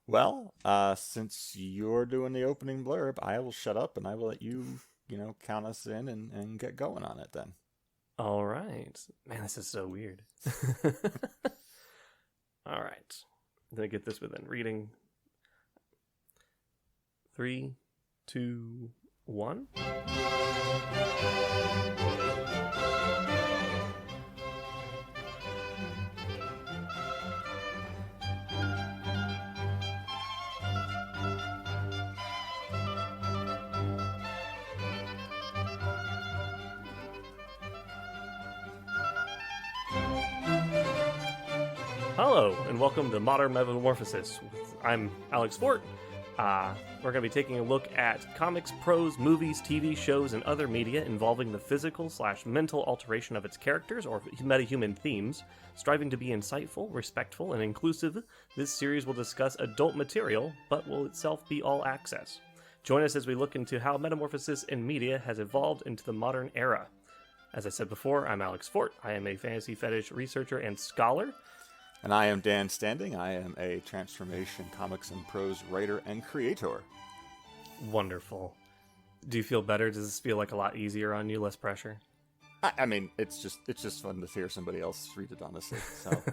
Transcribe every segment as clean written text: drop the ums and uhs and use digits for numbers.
Well, since you're doing the opening blurb, I will shut up and I will let you, count us in and get going on it then. All right. Man, this is so weird. All right. I'm going to get this within reading. 3, 2, 1. Hello, and welcome to Modern Metamorphoses. I'm Alex Fort. We're going to be taking a look at comics, prose, movies, TV shows, and other media involving the physical/mental alteration of its characters or metahuman themes. Striving to be insightful, respectful, and inclusive, this series will discuss adult material, but will itself be all access. Join us as we look into how metamorphosis in media has evolved into the modern era. As I said before, I'm Alex Fort. I am a fantasy fetish researcher and scholar. And I am Dan Standing. I am a transformation comics and prose writer and creator. Wonderful. Do you feel better? Does this feel like a lot easier on you? Less pressure? I mean, it's just fun to hear somebody else read it, honestly. So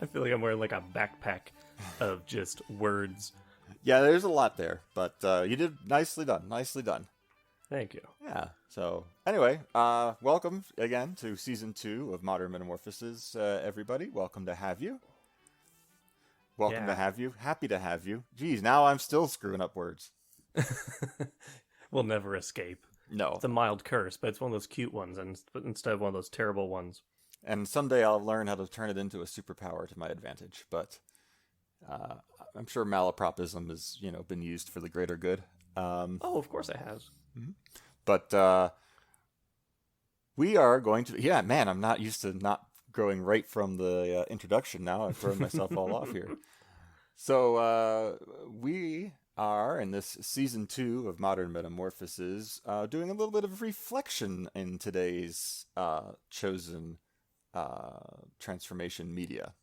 I feel like I'm wearing like a backpack of just words. yeah, there's a lot there, but you did nicely done. Nicely done. Thank you. Yeah. So anyway, welcome again to season 2 of Modern Metamorphoses, everybody. Welcome to have you. Welcome to have you. Happy to have you. Geez, now I'm still screwing up words. We'll never escape. No. It's a mild curse, but it's one of those cute ones instead of one of those terrible ones. And someday I'll learn how to turn it into a superpower to my advantage. But I'm sure malapropism has, been used for the greater good. Oh, of course it has. But we are going to... Yeah, man, I'm not used to not growing right from the introduction now. I've thrown myself all off here. So we are, in this season 2 of Modern Metamorphoses, doing a little bit of reflection in today's chosen transformation media.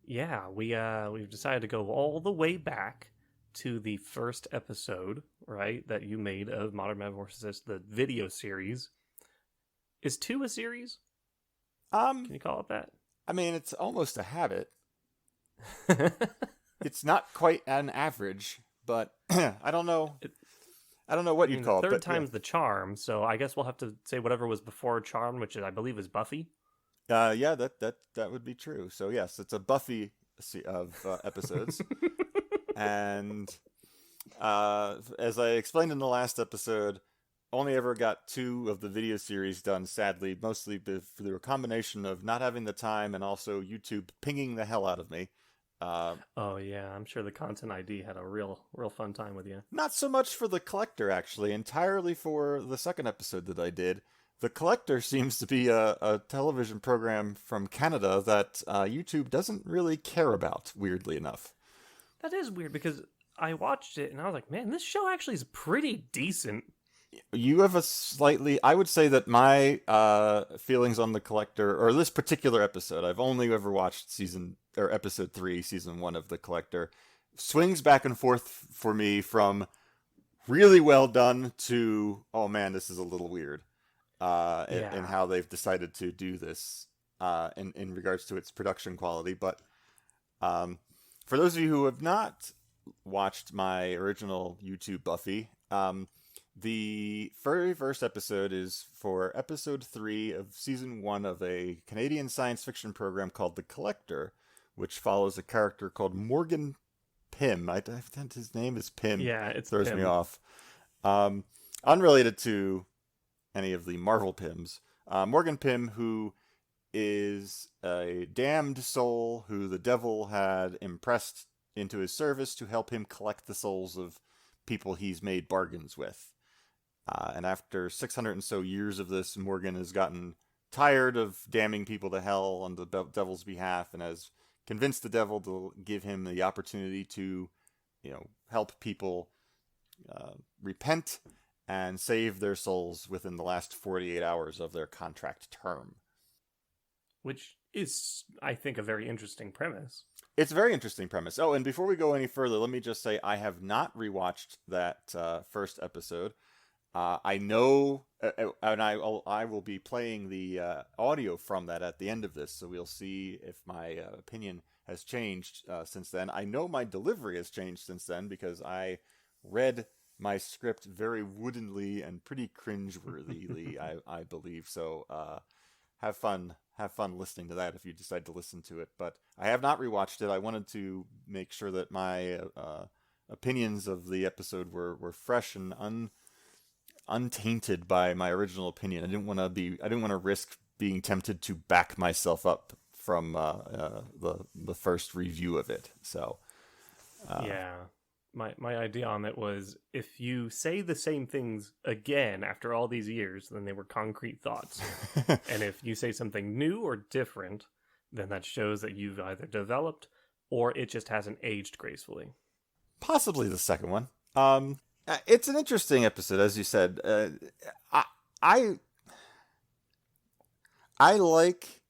Yeah, we've decided to go all the way back to the first episode, right, that you made of Modern Metamorphosis, the video series. Is 2 a series? Can you call it that? I mean, it's almost a habit. It's not quite an average, but I don't know. I don't know what you'd call it. Third time's the charm, so I guess we'll have to say whatever was before charm, which I believe is Buffy. Yeah, that would be true. So yes, it's a Buffy of episodes. And as I explained in the last episode, only ever got 2 of the video series done, sadly, mostly through a combination of not having the time and also YouTube pinging the hell out of me. Oh yeah, I'm sure the Content ID had a real fun time with you. Not so much for the Collector, actually, entirely for the second episode that I did. The Collector seems to be a television program from Canada that YouTube doesn't really care about, weirdly enough. That is weird, because I watched it and I was like, man, this show actually is pretty decent. You have a slightly... I would say that my feelings on The Collector, or this particular episode, I've only ever watched episode 3, season 1 of The Collector, swings back and forth for me from really well done to, oh man, this is a little weird. In how they've decided to do this in regards to its production quality. But for those of you who have not watched my original YouTube Buffy, the very first episode is for episode 3 of season 1 of a Canadian science fiction program called The Collector, which follows a character called Morgan Pym. I think his name is Pym. Yeah, it throws Pym. me off. Unrelated to any of the Marvel Pyms. Morgan Pym, who is a damned soul who the devil had impressed into his service to help him collect the souls of people he's made bargains with. And after 600 and so years of this, Morgan has gotten tired of damning people to hell on the devil's behalf and has convinced the devil to give him the opportunity to, help people repent and save their souls within the last 48 hours of their contract term. Which is, I think, a very interesting premise. It's a very interesting premise. Oh, and before we go any further, let me just say I have not rewatched that first episode. I know, and I will be playing the audio from that at the end of this, so we'll see if my opinion has changed since then. I know my delivery has changed since then because I read my script very woodenly and pretty cringeworthily, I believe. So have fun listening to that if you decide to listen to it. But I have not rewatched it. I wanted to make sure that my opinions of the episode were fresh and untainted by my original opinion. I didn't want to risk being tempted to back myself up from the first review of it. So yeah. My idea on it was, if you say the same things again after all these years, then they were concrete thoughts. And if you say something new or different, then that shows that you've either developed or it just hasn't aged gracefully. Possibly the second one. It's an interesting episode, as you said. I like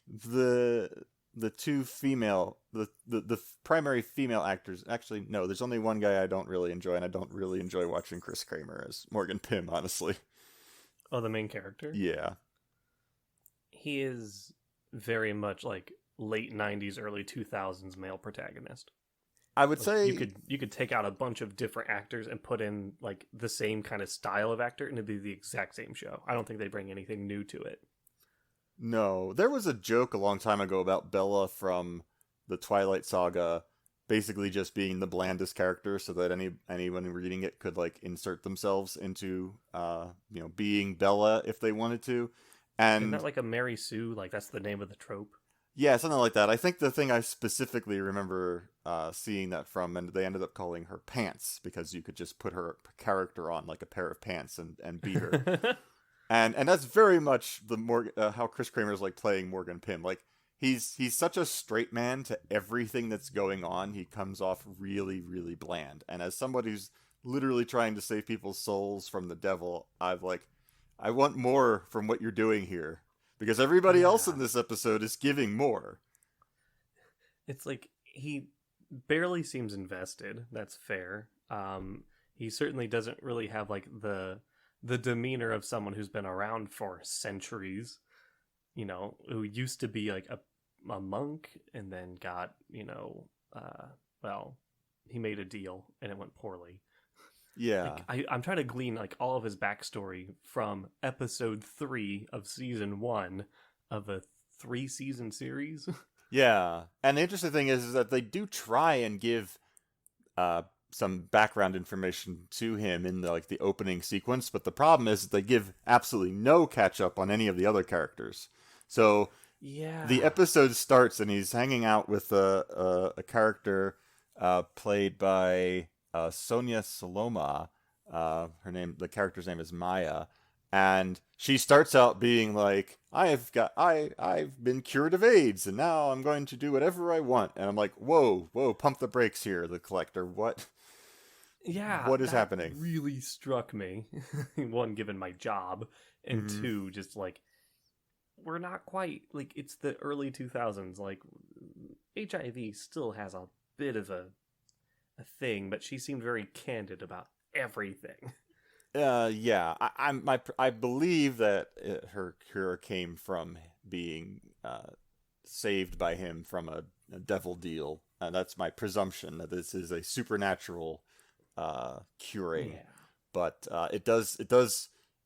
the two female the primary female actors. Actually, no, there's only one guy I don't really enjoy, and I don't really enjoy watching Chris Kramer as Morgan Pym, honestly. Oh, the main character? Yeah. He is very much like late 90s, early 2000s male protagonist. I would Like, say you could take out a bunch of different actors and put in like the same kind of style of actor, and it'd be the exact same show. I don't think they bring anything new to it. no. There was a joke a long time ago about Bella from the Twilight Saga basically just being the blandest character, so that anyone reading it could like insert themselves into being Bella if they wanted to. And Isn't that like a Mary Sue? Like, that's the name of the trope. yeah, something like that. I think the thing I specifically remember seeing that from, and they ended up calling her Pants, because you could just put her character on like a pair of pants and be her. and that's very much how Chris Kramer's like playing Morgan Pym. Like, he's such a straight man to everything that's going on. He comes off really, really bland. And as somebody who's literally trying to save people's souls from the devil, I want more from what you're doing here. Because everybody else in this episode is giving more. It's like he barely seems invested. That's fair. He certainly doesn't really have like the demeanor of someone who's been around for centuries. You know, who used to be like a monk and then got, he made a deal and it went poorly. Yeah. Like, I'm trying to glean like all of his backstory from episode 3 of season 1 of a 3-season series. Yeah. And the interesting thing is that they do try and give some background information to him in the opening sequence, but the problem is that they give absolutely no catch up on any of the other characters. So yeah, the episode starts and he's hanging out with a character played by Sonia Saloma. The character's name is Maya, and she starts out being like, I've been cured of AIDS, and now I'm going to do whatever I want. And I'm like, whoa, pump the brakes here, the collector. What? Yeah, what is happening? Really struck me. One, given my job, and two, just like, we're not quite like, it's the early 2000s. Like, HIV still has a bit of a thing, but she seemed very candid about everything. Yeah, I believe that her cure came from being saved by him from a devil deal. That's my presumption, that this is a supernatural curing. Yeah. But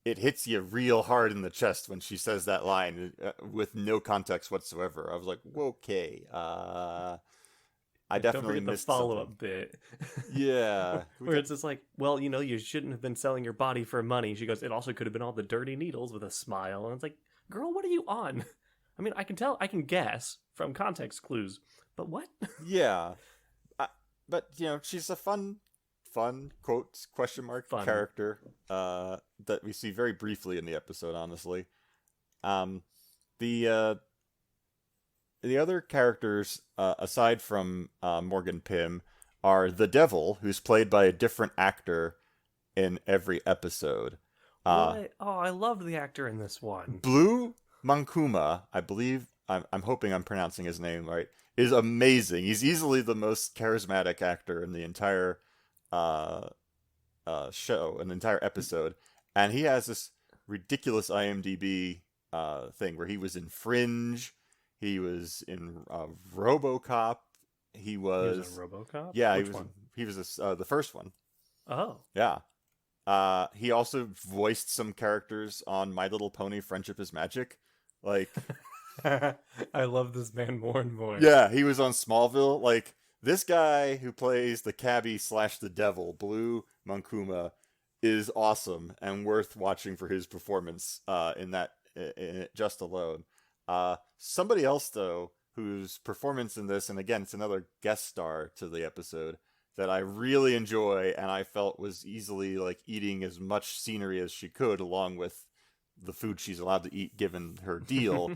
it hits you real hard in the chest when she says that line with no context whatsoever. I was like, okay. I definitely missed the follow-up bit. Yeah. Where it's just like, well, you shouldn't have been selling your body for money. She goes, it also could have been all the dirty needles, with a smile. And it's like, girl, what are you on? I mean, I can guess from context clues, but what? Yeah. But, she's a fun quotes, question mark, fun character that we see very briefly in the episode, honestly. The other characters, aside from Morgan Pym, are the Devil, who's played by a different actor in every episode. What? Oh, I loved the actor in this one. Blu Mankuma, I believe I'm hoping I'm pronouncing his name right, is amazing. He's easily the most charismatic actor in the entire uh, show, an entire episode, and he has this ridiculous IMDb thing where he was in Fringe, he was in RoboCop, he He was in was RoboCop. yeah, Which one? he was the first one. Oh, Yeah. He also voiced some characters on My Little Pony: Friendship is Magic. Like, I love this man more and more. yeah, he was on Smallville. Like, this guy who plays the cabbie slash the devil, Blu Mankuma, is awesome and worth watching for his performance in it just alone. Somebody else, though, whose performance in this, and again, it's another guest star to the episode, that I really enjoy and I felt was easily like eating as much scenery as she could along with the food she's allowed to eat given her deal,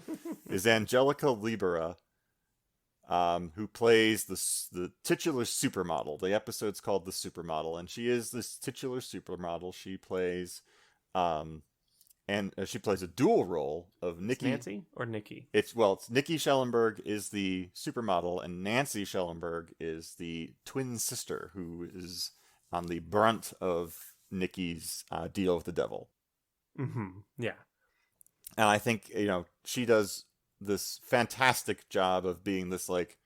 is Angelica Libera, who plays the titular supermodel. The episode's called The Supermodel, and she is this titular supermodel. She plays she plays a dual role of Nikki. Nancy or Nikki? It's Nikki Schellenberg is the supermodel, and Nancy Schellenberg is the twin sister who is on the brunt of Nikki's deal with the devil. Mm-hmm. Yeah. And I think she does this fantastic job of being this like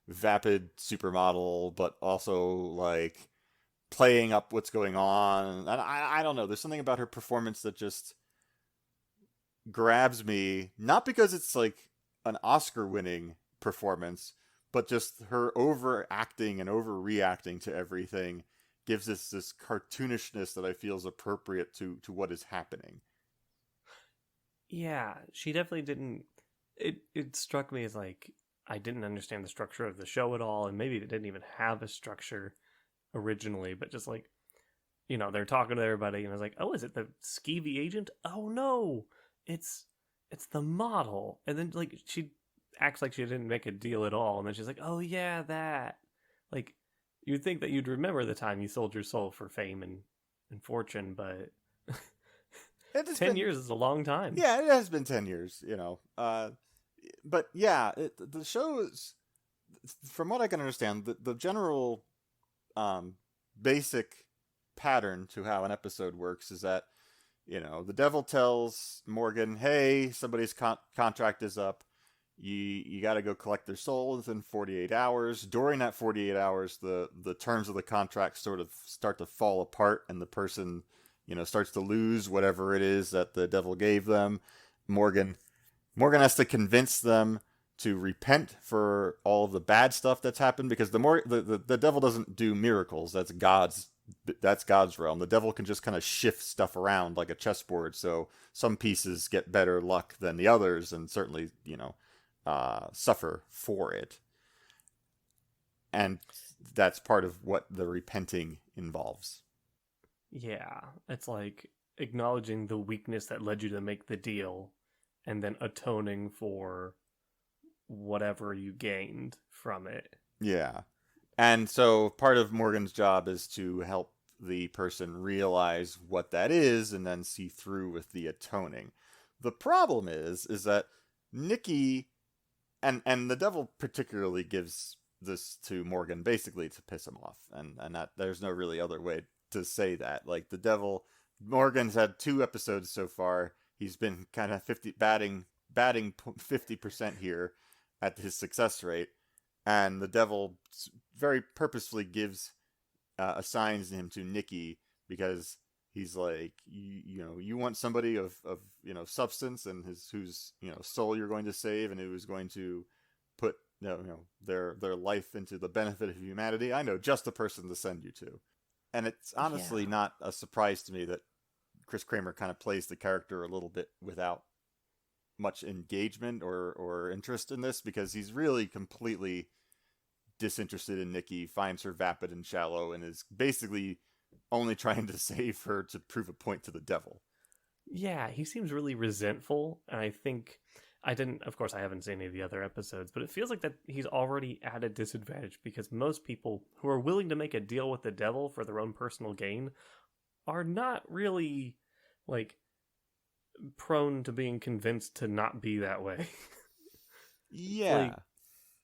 vapid supermodel, but also like playing up what's going on. And I don't know. There's something about her performance that just grabs me, not because it's like an Oscar-winning performance, but just her overacting and overreacting to everything gives us this cartoonishness that I feel is appropriate to what is happening. Yeah, she definitely didn't. It struck me as like I didn't understand the structure of the show at all, and maybe it didn't even have a structure originally, but just like, they're talking to everybody, and I was like, oh, is it the skeevy agent? Oh no, it's the model. And then like she acts like she didn't make a deal at all, and then she's like, oh yeah, that. Like, you'd think that you'd remember the time you sold your soul for fame and fortune, but 10 years is a long time. Yeah, it has been 10 years, but yeah, the show is, from what I can understand, the general basic pattern to how an episode works is that, the devil tells Morgan, hey, somebody's contract is up. You got to go collect their soul within 48 hours. During that 48 hours, the terms of the contract sort of start to fall apart, and the person, starts to lose whatever it is that the devil gave them. Morgan has to convince them to repent for all of the bad stuff that's happened, because the devil doesn't do miracles. That's God's realm. The devil can just kind of shift stuff around like a chessboard, so some pieces get better luck than the others, and certainly, suffer for it. And that's part of what the repenting involves. Yeah, it's like acknowledging the weakness that led you to make the deal, and then atoning for whatever you gained from it. Yeah. And so part of Morgan's job is to help the person realize what that is and then see through with the atoning. The problem is that Nikki and the devil particularly gives this to Morgan basically to piss him off, and that there's no really other way to say that. Like, the devil, Morgan's had 2 episodes so far. He's been kind of batting 50% here at his success rate, and the devil very purposefully assigns him to Nikki, because he's like, you want somebody of substance, and whose soul you're going to save, and who's going to put their life into the benefit of humanity. I know just the person to send you to. And it's honestly not a surprise to me that Chris Kramer kind of plays the character a little bit without much engagement or interest in this, because he's really completely disinterested in Nikki, finds her vapid and shallow, and is basically only trying to save her to prove a point to the devil. Yeah, he seems really resentful, and I think of course I haven't seen any of the other episodes, but it feels like that he's already at a disadvantage, because most people who are willing to make a deal with the devil for their own personal gain are not really, like, prone to being convinced to not be that way. Yeah.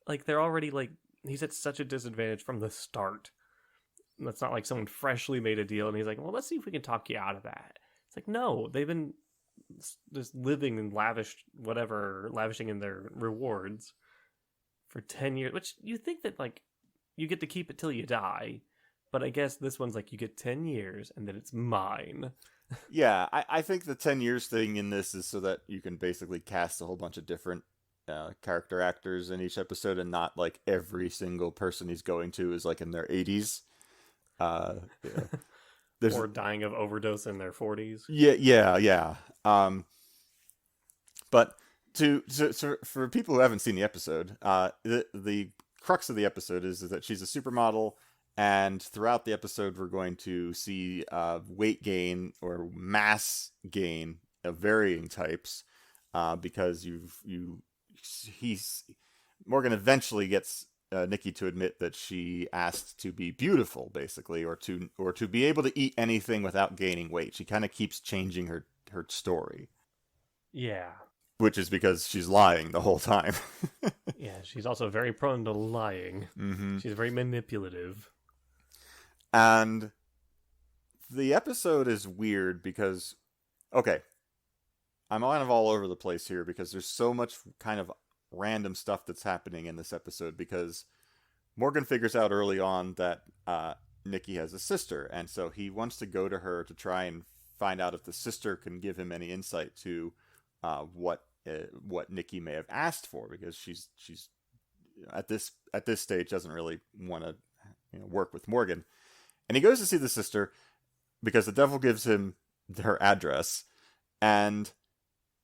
Like they're already like he's at such a disadvantage from the start. That's not like someone freshly made a deal and he's like, well, let's see if we can talk you out of that. It's like, no, they've been just living and lavishing in their rewards for 10 years, which you think that like you get to keep it till you die. But I guess this one's like you get 10 years and then it's mine. Yeah, I think the 10 years thing in this is so that you can basically cast a whole bunch of different character actors in each episode and not like every single person he's going to is like in their 80s. Yeah. Or dying of overdose in their 40s. Yeah. But for people who haven't seen the episode, the crux of the episode is that she's a supermodel, and throughout the episode we're going to see weight gain or mass gain of varying types, because Morgan eventually gets Nikki to admit that she asked to be beautiful, basically, or to be able to eat anything without gaining weight. She kind of keeps changing her story. Yeah. Which is because she's lying the whole time. Yeah, she's also very prone to lying. Mm-hmm. She's very manipulative. And the episode is weird because, okay, I'm kind of all over the place here because there's so much kind of random stuff that's happening in this episode, because Morgan figures out early on that Nikki has a sister, and so he wants to go to her to try and find out if the sister can give him any insight to what Nikki may have asked for, because she's at this stage doesn't really want to work with Morgan. And he goes to see the sister because the devil gives him her address, and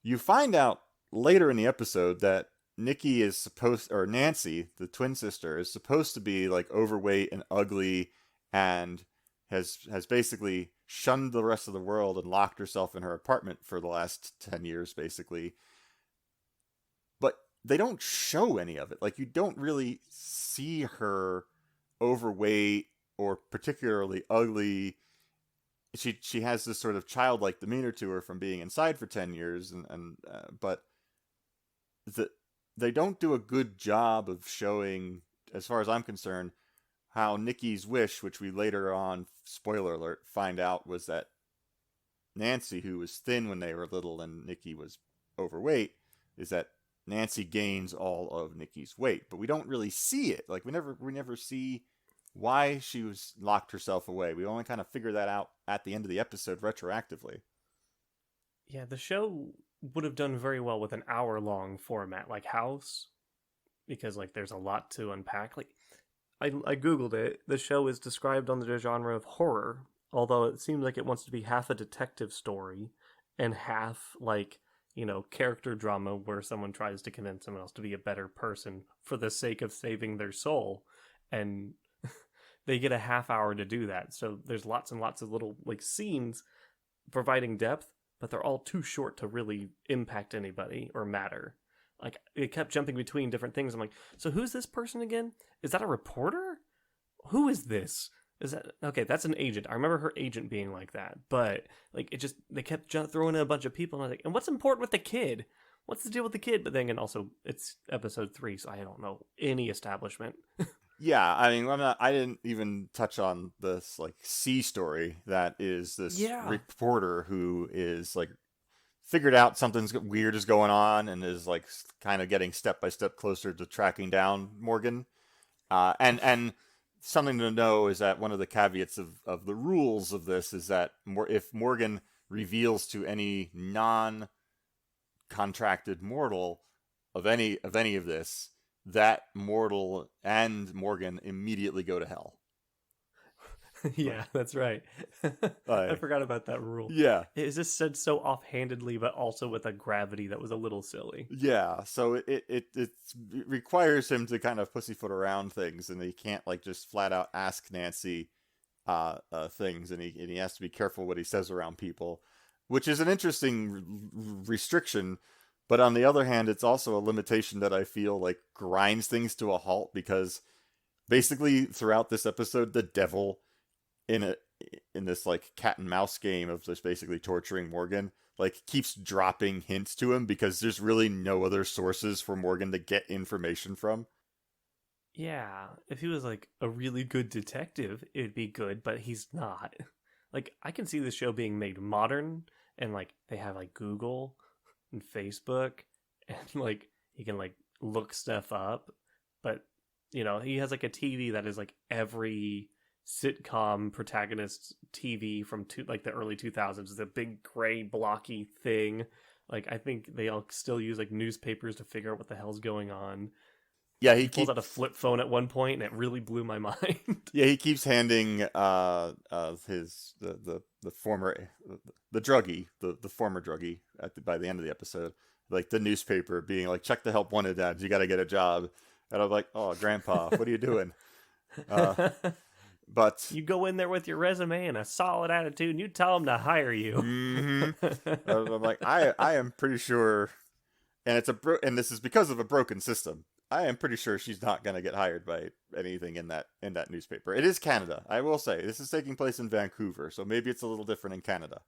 you find out later in the episode that Nikki is Nancy, the twin sister, is supposed to be like overweight and ugly, and has basically shunned the rest of the world and locked herself in her apartment for the last 10 years, basically. But they don't show any of it. Like, you don't really see her overweight or particularly ugly. She has this sort of childlike demeanor to her from being inside for 10 years, but they don't do a good job of showing, as far as I'm concerned, how Nikki's wish, which we later on, spoiler alert, find out was that Nancy, who was thin when they were little and Nikki was overweight, is that Nancy gains all of Nikki's weight. But we don't really see it. Like, we never see why she was locked herself away. We only kind of figure that out at the end of the episode retroactively. Yeah, the show would have done very well with an hour-long format like House, because like there's a lot to unpack. Like, I googled it. The show is described on the genre of horror, although it seems like it wants to be half a detective story and half like, character drama where someone tries to convince someone else to be a better person for the sake of saving their soul, and they get a half hour to do that. So there's lots and lots of little like scenes providing depth, but they're all too short to really impact anybody or matter. Like, it kept jumping between different things. I'm like, so who's this person again? Is that a reporter? Who is this? Is that okay? That's an agent. I remember her agent being like that, but like they kept throwing in a bunch of people, and I was like, and what's important with the kid? What's the deal with the kid? But then again, also it's episode 3, so I don't know any establishment. Yeah, I mean, I didn't even touch on this like C story that is this reporter who is like figured out something weird is going on and is like kind of getting step by step closer to tracking down Morgan. And something to know is that one of the caveats of the rules of this is that if Morgan reveals to any non-contracted mortal of any of this, that mortal and Morgan immediately go to hell. Yeah, that's right. I forgot about that rule. Yeah. It was just said so offhandedly, but also with a gravity that was a little silly. Yeah, so it requires him to kind of pussyfoot around things, and he can't like just flat out ask Nancy things, and he has to be careful what he says around people, which is an interesting restriction. But on the other hand, it's also a limitation that I feel like grinds things to a halt, because basically throughout this episode, the devil in this like cat and mouse game of just basically torturing Morgan like keeps dropping hints to him because there's really no other sources for Morgan to get information from. Yeah, if he was like a really good detective, it'd be good, but he's not. Like, I can see the show being made modern, and like they have like Google and Facebook, and like he can like look stuff up, but he has like a TV that is like every sitcom protagonist TV from like the early 2000s. It's a big gray blocky thing. Like, I think they all still use like newspapers to figure out what the hell's going on. Yeah, He pulls out a flip phone at one point, and it really blew my mind. Yeah, he keeps handing his the former the druggie the former druggie by the end of the episode, like the newspaper, being like, check the help wanted ads, you got to get a job, and I'm like, oh grandpa, what are you doing? But you go in there with your resume and a solid attitude, and you tell them to hire you. I'm like, I am pretty sure, and and this is because of a broken system. I am pretty sure she's not going to get hired by anything in that newspaper. It is Canada, I will say. This is taking place in Vancouver, so maybe it's a little different in Canada.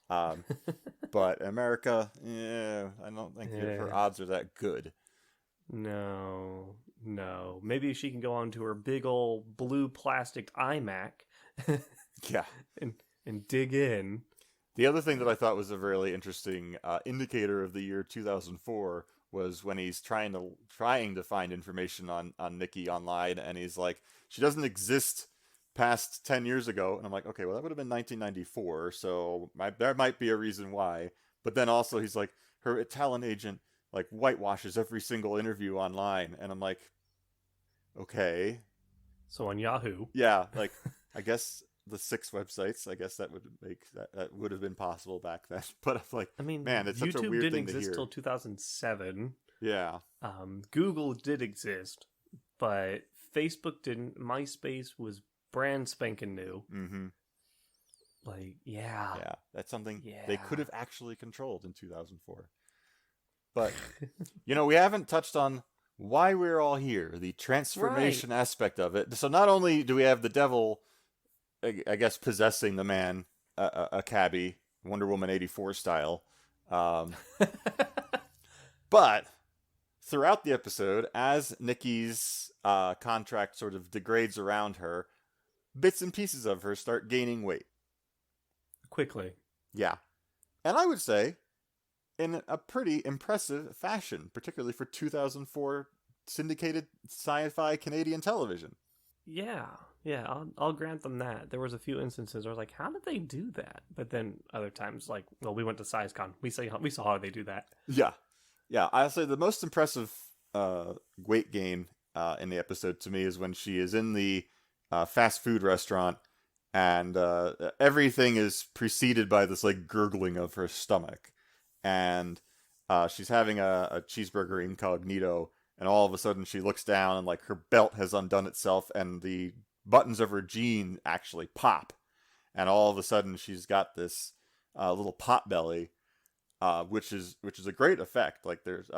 But America, yeah, I don't think her odds are that good. No. Maybe she can go onto her big old blue plastic iMac. Yeah. And dig in. The other thing that I thought was a really interesting indicator of the year 2004 was when he's trying to find information on Nikki online, and he's like, she doesn't exist past 10 years ago. And I'm like, okay, well, that would have been 1994, so there might be a reason why. But then also he's like, her talent agent like whitewashes every single interview online, and I'm like, okay. So on Yahoo. Yeah, like, I guess the 6 websites, I guess that would have been possible back then. But I'm like, I mean, man, it's such a weird thing to hear. YouTube didn't exist till 2007. Yeah. Google did exist, but Facebook didn't. MySpace was brand spanking new. Mm-hmm. Like, yeah. Yeah, that's something they could have actually controlled in 2004. But, we haven't touched on why we're all here, the transformation aspect of it. So not only do we have the devil, I guess, possessing the man, a cabbie, Wonder Woman 84 style, but throughout the episode, as Nikki's contract sort of degrades around her, bits and pieces of her start gaining weight. Quickly. Yeah. And I would say in a pretty impressive fashion, particularly for 2004 syndicated sci-fi Canadian television. Yeah, I'll grant them that. There was a few instances where I was like, how did they do that? But then other times, like, well, we went to SciCon. We saw how they do that. Yeah. I'll say the most impressive weight gain in the episode to me is when she is in the fast food restaurant, and everything is preceded by this like gurgling of her stomach, and she's having a cheeseburger incognito, and all of a sudden she looks down and like her belt has undone itself, and the buttons of her jean actually pop, and all of a sudden she's got this little pot belly, which is a great effect. Like, there's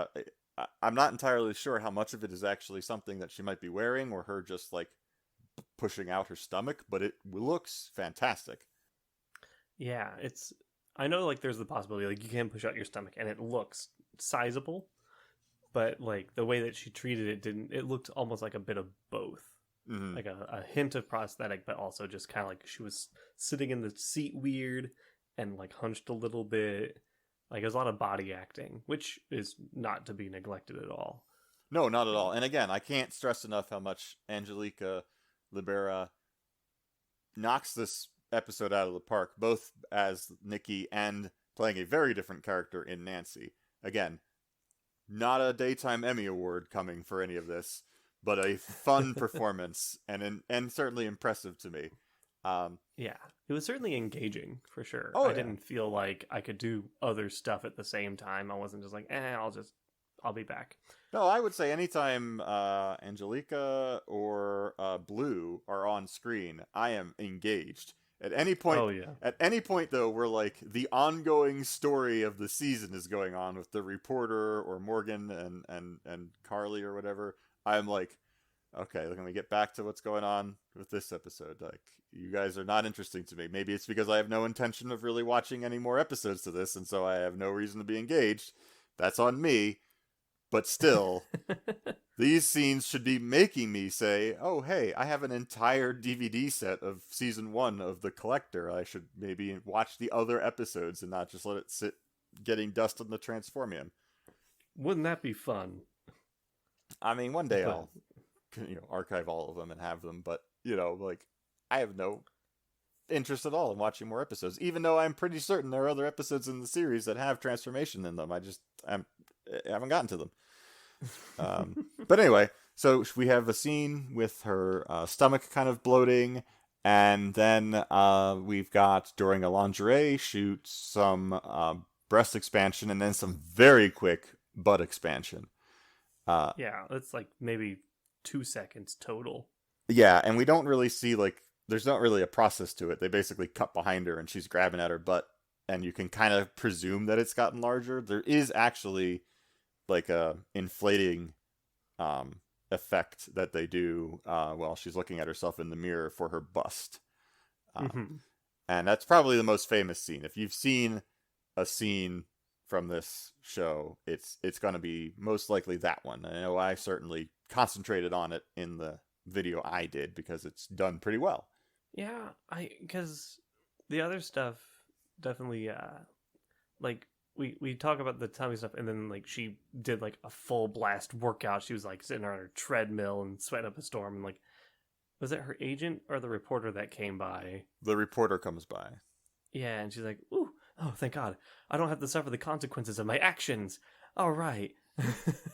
I'm not entirely sure how much of it is actually something that she might be wearing, or her just like pushing out her stomach, but it looks fantastic. Yeah, I know, like, there's the possibility, like, you can push out your stomach and it looks sizable, but like the way that she treated it it looked almost like a bit of both. Mm-hmm. Like a hint of prosthetic, but also just kind of like she was sitting in the seat weird and like hunched a little bit. Like, there's a lot of body acting, which is not to be neglected at all. No, not at all. And again, I can't stress enough how much Angelica Libera knocks this episode out of the park, both as Nikki and playing a very different character in Nancy. Again, not a Daytime Emmy Award coming for any of this, but a fun performance, and certainly impressive to me. Yeah, it was certainly engaging, for sure. I didn't feel like I could do other stuff at the same time. I wasn't just like, I'll be back. No, I would say anytime Angelica or Blue are on screen, I am engaged. At any point, though, where like the ongoing story of the season is going on with the reporter or Morgan and Carly or whatever, I'm like, okay, let me get back to what's going on with this episode. Like, you guys are not interesting to me. Maybe it's because I have no intention of really watching any more episodes to this, and so I have no reason to be engaged. That's on me. But still, these scenes should be making me say, oh, hey, I have an entire DVD set of season 1 of The Collector. I should maybe watch the other episodes and not just let it sit getting dust on the Transformium. Wouldn't that be fun? I mean, one day I'll archive all of them and have them, but, like, I have no interest at all in watching more episodes, even though I'm pretty certain there are other episodes in the series that have transformation in them. I haven't gotten to them. But anyway, so we have a scene with her stomach kind of bloating, and then we've got, during a lingerie shoot, some breast expansion, and then some very quick butt expansion. Yeah, it's like maybe 2 seconds total. Yeah, and we don't really see, like, there's not really a process to it. They basically cut behind her and she's grabbing at her butt, and you can kind of presume that it's gotten larger. There is actually like a inflating effect that they do while she's looking at herself in the mirror for her bust. And that's probably the most famous scene. If you've seen a scene from this show, it's going to be most likely that one. I know I certainly concentrated on it in the video I did because it's done pretty well. Yeah, because the other stuff definitely like we talk about the tummy stuff, and then like she did like a full blast workout. She was like sitting on her treadmill and sweating up a storm, and like, was it her agent or the reporter that came by? The reporter comes by. Yeah, and she's like, "Ooh, oh, thank God, I don't have to suffer the consequences of my actions." All right.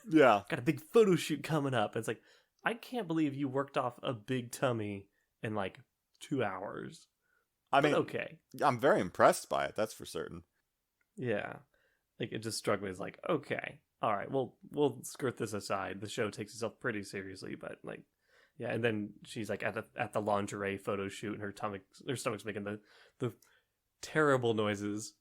Yeah. Got a big photo shoot coming up. It's like, I can't believe you worked off a big tummy in like 2 hours. I mean, okay. I'm very impressed by it, that's for certain. Yeah. Like, it just struck me as like, okay, all right, we'll skirt this aside. The show takes itself pretty seriously, but like, yeah. And then she's like at the lingerie photo shoot, and her stomach's making the terrible noises.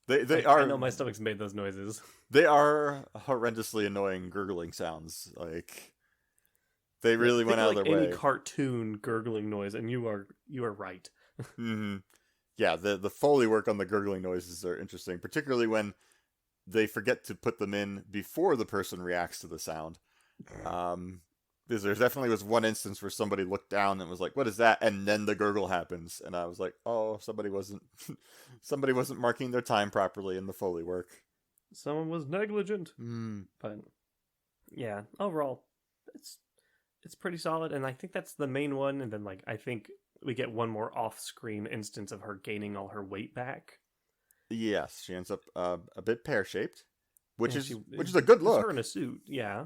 They like, are. I know my stomach's made those noises. They are horrendously annoying gurgling sounds. Like, they really went out of their way. Any cartoon gurgling noise, and you are right. Mm-hmm. Yeah, the Foley work on the gurgling noises are interesting, particularly when they forget to put them in before the person reacts to the sound. Because there definitely was one instance where somebody looked down and was like, "What is that?" And then the gurgle happens, and I was like, "Oh, somebody wasn't marking their time properly in the Foley work. Someone was negligent." Mm. But yeah, overall, it's pretty solid, and I think that's the main one. And then like, I think we get one more off-screen instance of her gaining all her weight back. Yes, she ends up a bit pear-shaped, which is a good look. Her in a suit, yeah.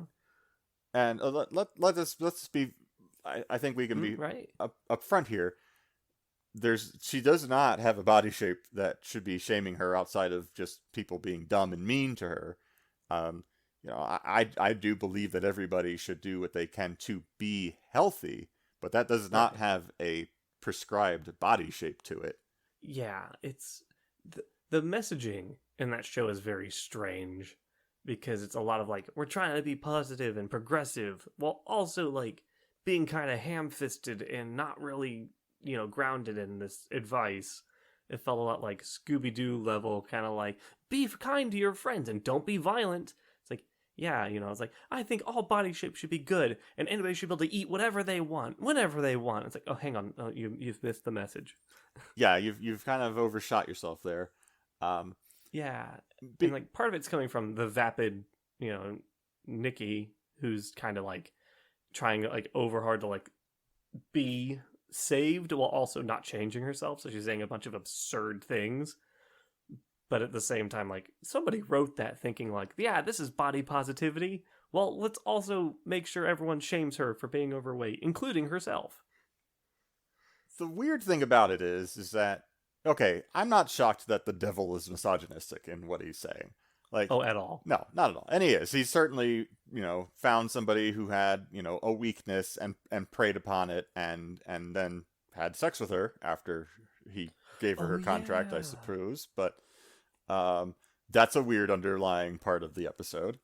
And let's be. I think we can be right up front here. She does not have a body shape that should be shaming her outside of just people being dumb and mean to her. I do believe that everybody should do what they can to be healthy, but that does not have a prescribed body shape to it. Yeah, it's the messaging in that show is very strange, because it's a lot of like, we're trying to be positive and progressive while also like being kind of ham-fisted and not really, grounded in this advice. It felt a lot like Scooby-Doo level, kind of like, be kind to your friends and don't be violent. It's like, yeah, it's like, I think all body shapes should be good and anybody should be able to eat whatever they want, whenever they want. It's like, oh, hang on, you've missed the message. Yeah, you've kind of overshot yourself there. Yeah, and like part of it's coming from the vapid, Nikki, who's kind of like trying like over hard to like be saved while also not changing herself. So she's saying a bunch of absurd things, but at the same time, like, somebody wrote that thinking like, yeah, this is body positivity. Well, let's also make sure everyone shames her for being overweight, including herself. The weird thing about it is that, okay, I'm not shocked that the devil is misogynistic in what he's saying. Like, oh, at all? No, not at all. And he is. He's certainly, found somebody who had, a weakness and preyed upon it and then had sex with her after he gave her her contract, I suppose. But that's a weird underlying part of the episode.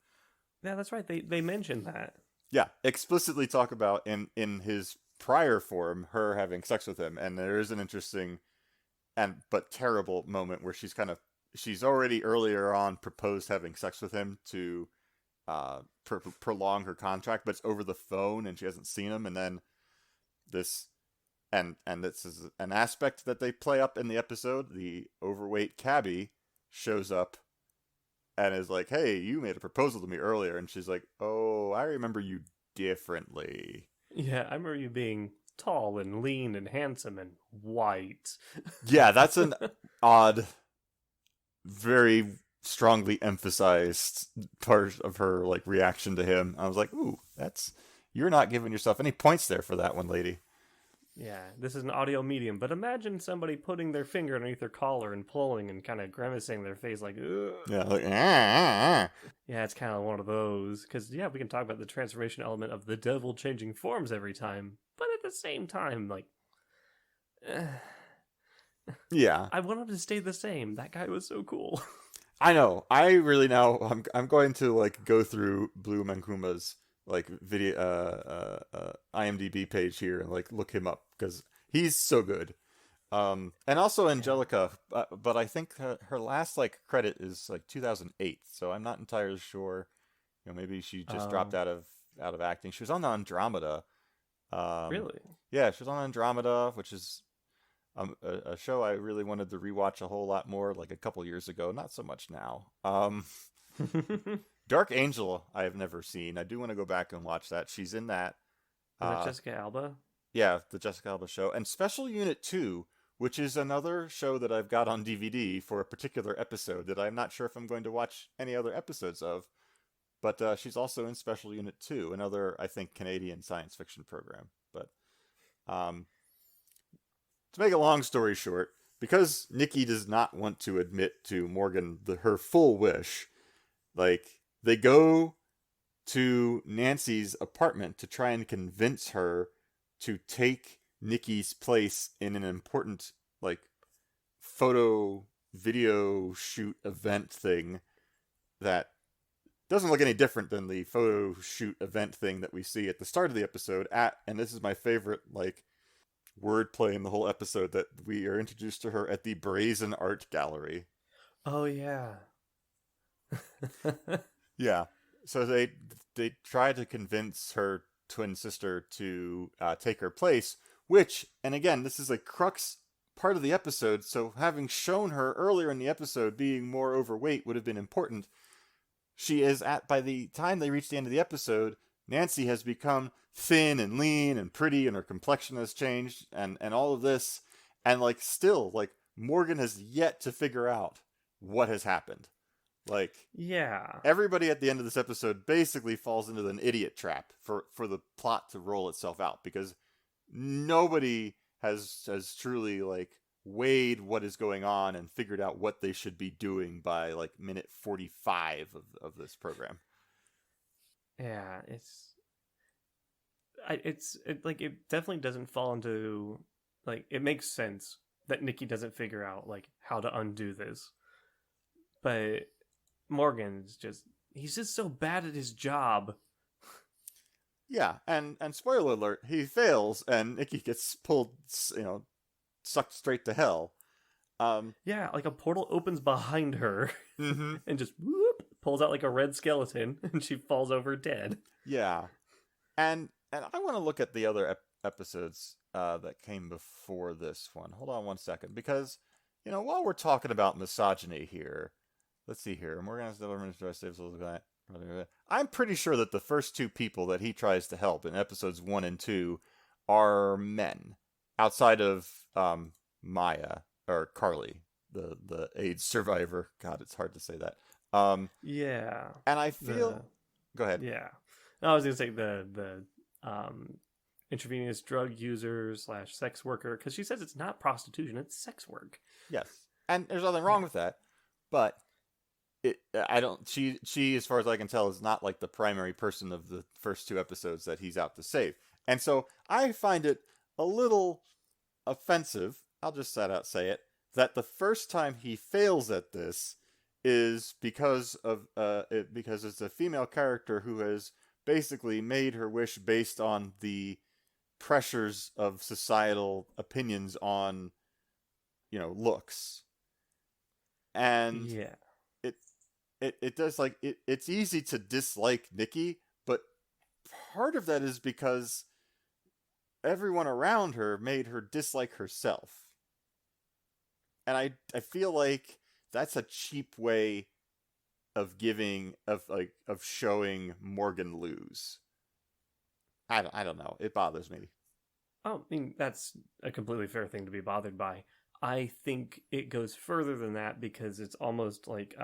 Yeah, that's right. They mentioned that. Yeah, explicitly talk about in his prior form her having sex with him, and there is an interesting and but terrible moment where she's already earlier on proposed having sex with him to prolong her contract, but it's over the phone and she hasn't seen him, and then this and this is an aspect that they play up in the episode. The overweight cabbie shows up and is like, "Hey, you made a proposal to me earlier," and she's like, "Oh, I remember you differently." Yeah, I remember you being tall and lean and handsome and white. Yeah, that's an odd, very strongly emphasized part of her like reaction to him. I was like, "Ooh, you're not giving yourself any points there for that one, lady." Yeah, this is an audio medium, but imagine somebody putting their finger underneath their collar and pulling and kind of grimacing their face like, ugh. Yeah, like, ah. Yeah, it's kind of one of those. Because, yeah, we can talk about the transformation element of the devil changing forms every time, but at the same time, like, Yeah, I want him to stay the same. That guy was so cool. I know. I really now I'm going to like go through Blu Mankuma's like video IMDb page here and like look him up because he's so good. And also Angelica, but I think her last like credit is like 2008, so I'm not entirely sure. You know, maybe she just dropped out of acting. She was on Andromeda. Really? Yeah, she was on Andromeda, which is a show I really wanted to rewatch a whole lot more, like a couple years ago. Not so much now. Dark Angel, I have never seen. I do want to go back and watch that. She's in that. Is it Jessica Alba? Yeah, the Jessica Alba show. And Special Unit 2, which is another show that I've got on DVD for a particular episode that I'm not sure if I'm going to watch any other episodes of. But she's also in Special Unit 2, another, I think, Canadian science fiction program. But to make a long story short, because Nikki does not want to admit to Morgan her full wish, like, they go to Nancy's apartment to try and convince her to take Nikki's place in an important, like, photo video shoot event thing that doesn't look any different than the photo shoot event thing that we see at the start of the episode and this is my favorite, like, wordplay in the whole episode, that we are introduced to her at the Brazen Art Gallery. Oh, yeah. Yeah. So they try to convince her twin sister to take her place, which, and again, this is a crux part of the episode, so having shown her earlier in the episode being more overweight would have been important. She is by the time they reach the end of the episode, Nancy has become thin and lean and pretty, and her complexion has changed, and all of this, and like still, like, Morgan has yet to figure out what has happened. Like, yeah, everybody at the end of this episode basically falls into an idiot trap for the plot to roll itself out, because nobody has truly, like, weighed what is going on and figured out what they should be doing by like minute 45 of this program. Yeah, it definitely doesn't fall into, like, it makes sense that Nikki doesn't figure out like how to undo this, but Morgan's he's just so bad at his job. Yeah, and spoiler alert, he fails and Nikki gets pulled, sucked straight to hell. Yeah, like a portal opens behind her mm-hmm. and just whoop, pulls out like a red skeleton and she falls over dead. Yeah. And I want to look at the other episodes that came before this one. Hold on one second, because, while we're talking about misogyny here, let's see here. Morgan's government saves that. I'm pretty sure that the first two people that he tries to help in episodes 1 and 2 are men, outside of Maya, or Carly, the AIDS survivor. God, it's hard to say that. Yeah. And I feel... Go ahead. Yeah. No, I was going to say the intravenous drug user / sex worker, because she says it's not prostitution, it's sex work. Yes. And there's nothing wrong with that. But she, as far as I can tell, is not like the primary person of the first two episodes that he's out to save. And so I find it a little offensive, I'll just flat out say it, that the first time he fails at this is because it's a female character who has basically made her wish based on the pressures of societal opinions on, looks. And Yeah. it it does, like, it's easy to dislike Nikki, but part of that is because everyone around her made her dislike herself. And I feel like that's a cheap way of showing Morgan lose. I don't know. It bothers me. Oh, I mean, that's a completely fair thing to be bothered by. I think it goes further than that because it's almost like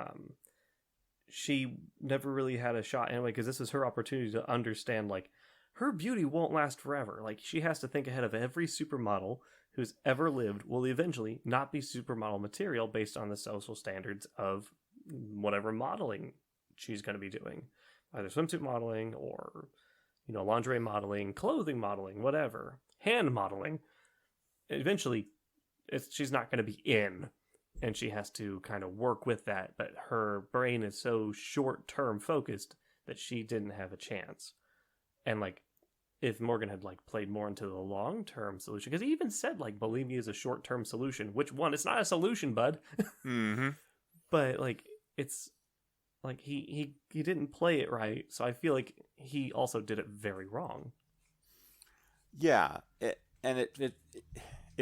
she never really had a shot anyway, because this is her opportunity to understand, like, her beauty won't last forever. Like, she has to think ahead of every supermodel who's ever lived will eventually not be supermodel material based on the social standards of whatever modeling she's going to be doing. Either swimsuit modeling or, lingerie modeling, clothing modeling, whatever. Hand modeling. Eventually, she's not going to be in, and she has to kind of work with that, but her brain is so short-term focused that she didn't have a chance. And, like, if Morgan had, like, played more into the long-term solution, because he even said, like, bulimia is a short-term solution, which, one, it's not a solution, bud. Mm-hmm. But, like, it's, like, he didn't play it right, so I feel like he also did it very wrong. Yeah, it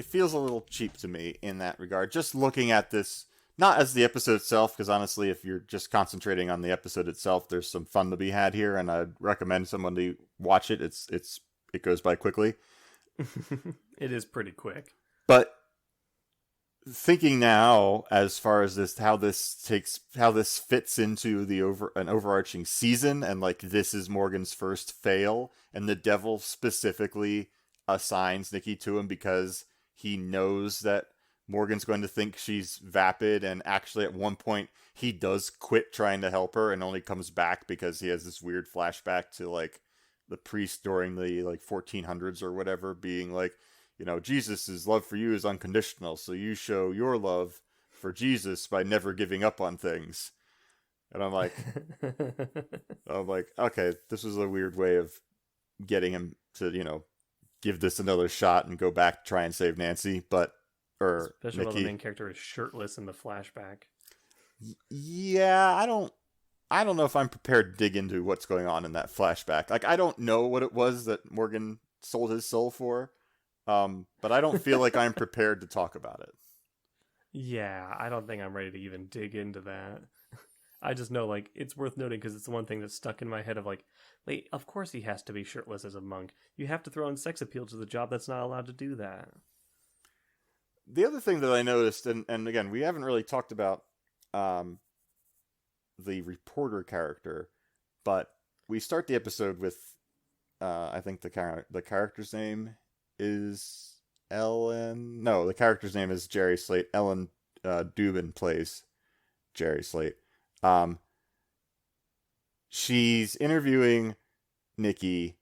feels a little cheap to me in that regard. Just looking at this, not as the episode itself, because honestly, if you're just concentrating on the episode itself, there's some fun to be had here, and I'd recommend someone to watch it. It goes by quickly. It is pretty quick. But thinking now, as far as how this fits into an overarching season, and like this is Morgan's first fail, and the devil specifically assigns Nikki to him because he knows that Morgan's going to think she's vapid, and actually at one point he does quit trying to help her and only comes back because he has this weird flashback to like the priest during the like 1400s or whatever being like, Jesus' love for you is unconditional, so you show your love for Jesus by never giving up on things. And I'm like, okay, this was a weird way of getting him to, give this another shot and go back to try and save Nancy, or especially Nikki. while the main character is shirtless in the flashback. Yeah, I don't know if I'm prepared to dig into what's going on in that flashback. Like, I don't know what it was that Morgan sold his soul for, but I don't feel like I'm prepared to talk about it. Yeah, I don't think I'm ready to even dig into that. I just know, like, it's worth noting because it's the one thing that's stuck in my head of, like, wait, of course he has to be shirtless as a monk. You have to throw in sex appeal to the job that's not allowed to do that. The other thing that I noticed, and again, we haven't really talked about the reporter character, but we start the episode with, I think the character's name is Ellen. No, the character's name is Jerry Slate. Ellen Dubin plays Jerry Slate. She's interviewing Nikki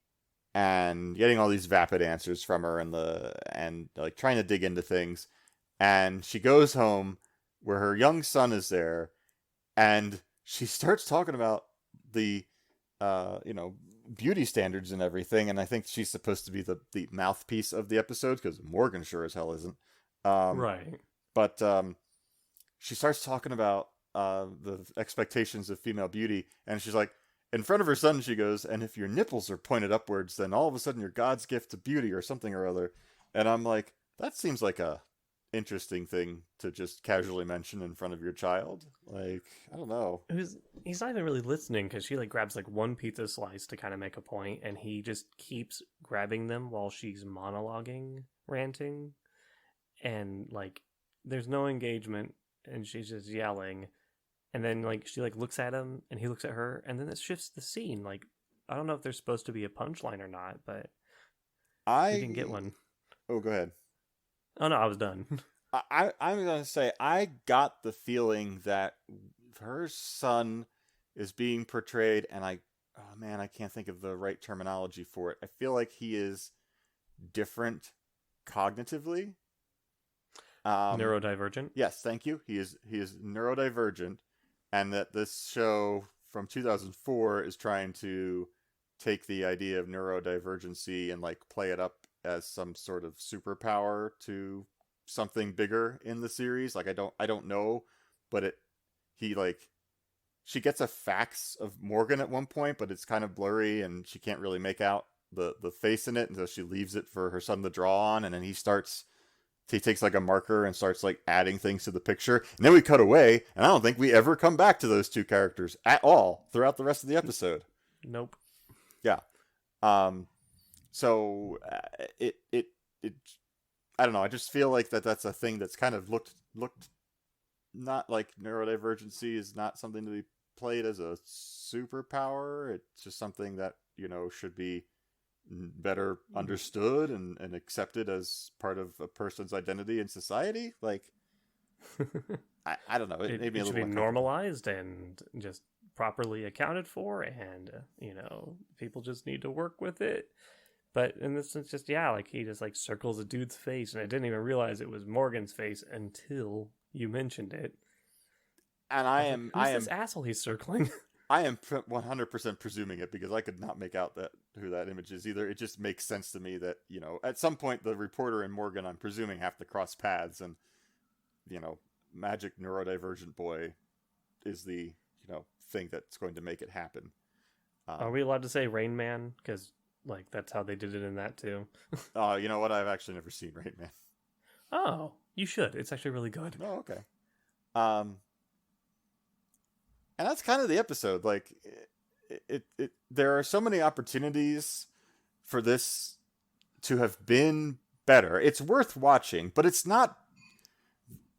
and getting all these vapid answers from her, and like trying to dig into things. And she goes home where her young son is there, and she starts talking about the beauty standards and everything. And I think she's supposed to be the mouthpiece of the episode, because Morgan sure as hell isn't. Right. But she starts talking about the expectations of female beauty, and she's like, in front of her son, she goes, and if your nipples are pointed upwards, then all of a sudden you're God's gift to beauty or something or other. And I'm like, that seems like a interesting thing to just casually mention in front of your child. Like, I don't know. He's not even really listening, because she, like, grabs, like, one pizza slice to kind of make a point, and he just keeps grabbing them while she's monologuing, ranting, and, like, there's no engagement, and she's just yelling. And then, like, she, like, looks at him, and he looks at her, and then it shifts the scene. Like, I don't know if there's supposed to be a punchline or not, but we didn't get one. Oh, go ahead. Oh, no, I was done. I'm going to say, I got the feeling that her son is being portrayed, and I can't think of the right terminology for it. I feel like he is different cognitively. Neurodivergent? Yes, thank you. He is neurodivergent, and that this show from 2004 is trying to take the idea of neurodivergency and like play it up as some sort of superpower to something bigger in the series. Like I don't know, but he like she gets a fax of Morgan at one point, but it's kind of blurry and she can't really make out the face in it, and so she leaves it for her son to draw on, and then he takes like a marker and starts like adding things to the picture, and then we cut away, and I don't think we ever come back to those two characters at all throughout the rest of the episode. Nope. Yeah. So it I don't know. I just feel like that's a thing that's kind of looked not like neurodivergency is not something to be played as a superpower. It's just something that, should be better understood and accepted as part of a person's identity in society. Like, I don't know. It made me a should little be normalized and just properly accounted for, and people just need to work with it. But in this sense, just like he just like circles a dude's face, and I didn't even realize it was Morgan's face until you mentioned it. And who's this asshole he's circling? I am 100% presuming it, because I could not make out who that image is either. It just makes sense to me that, at some point the reporter and Morgan, I'm presuming, have to cross paths, and, magic neurodivergent boy is the, thing that's going to make it happen. Are we allowed to say Rain Man? Because, like, that's how they did it in that, too. You know what? I've actually never seen Rain Man. Oh, you should. It's actually really good. Oh, okay. And that's kind of the episode. Like, there are so many opportunities for this to have been better. It's worth watching, but it's not.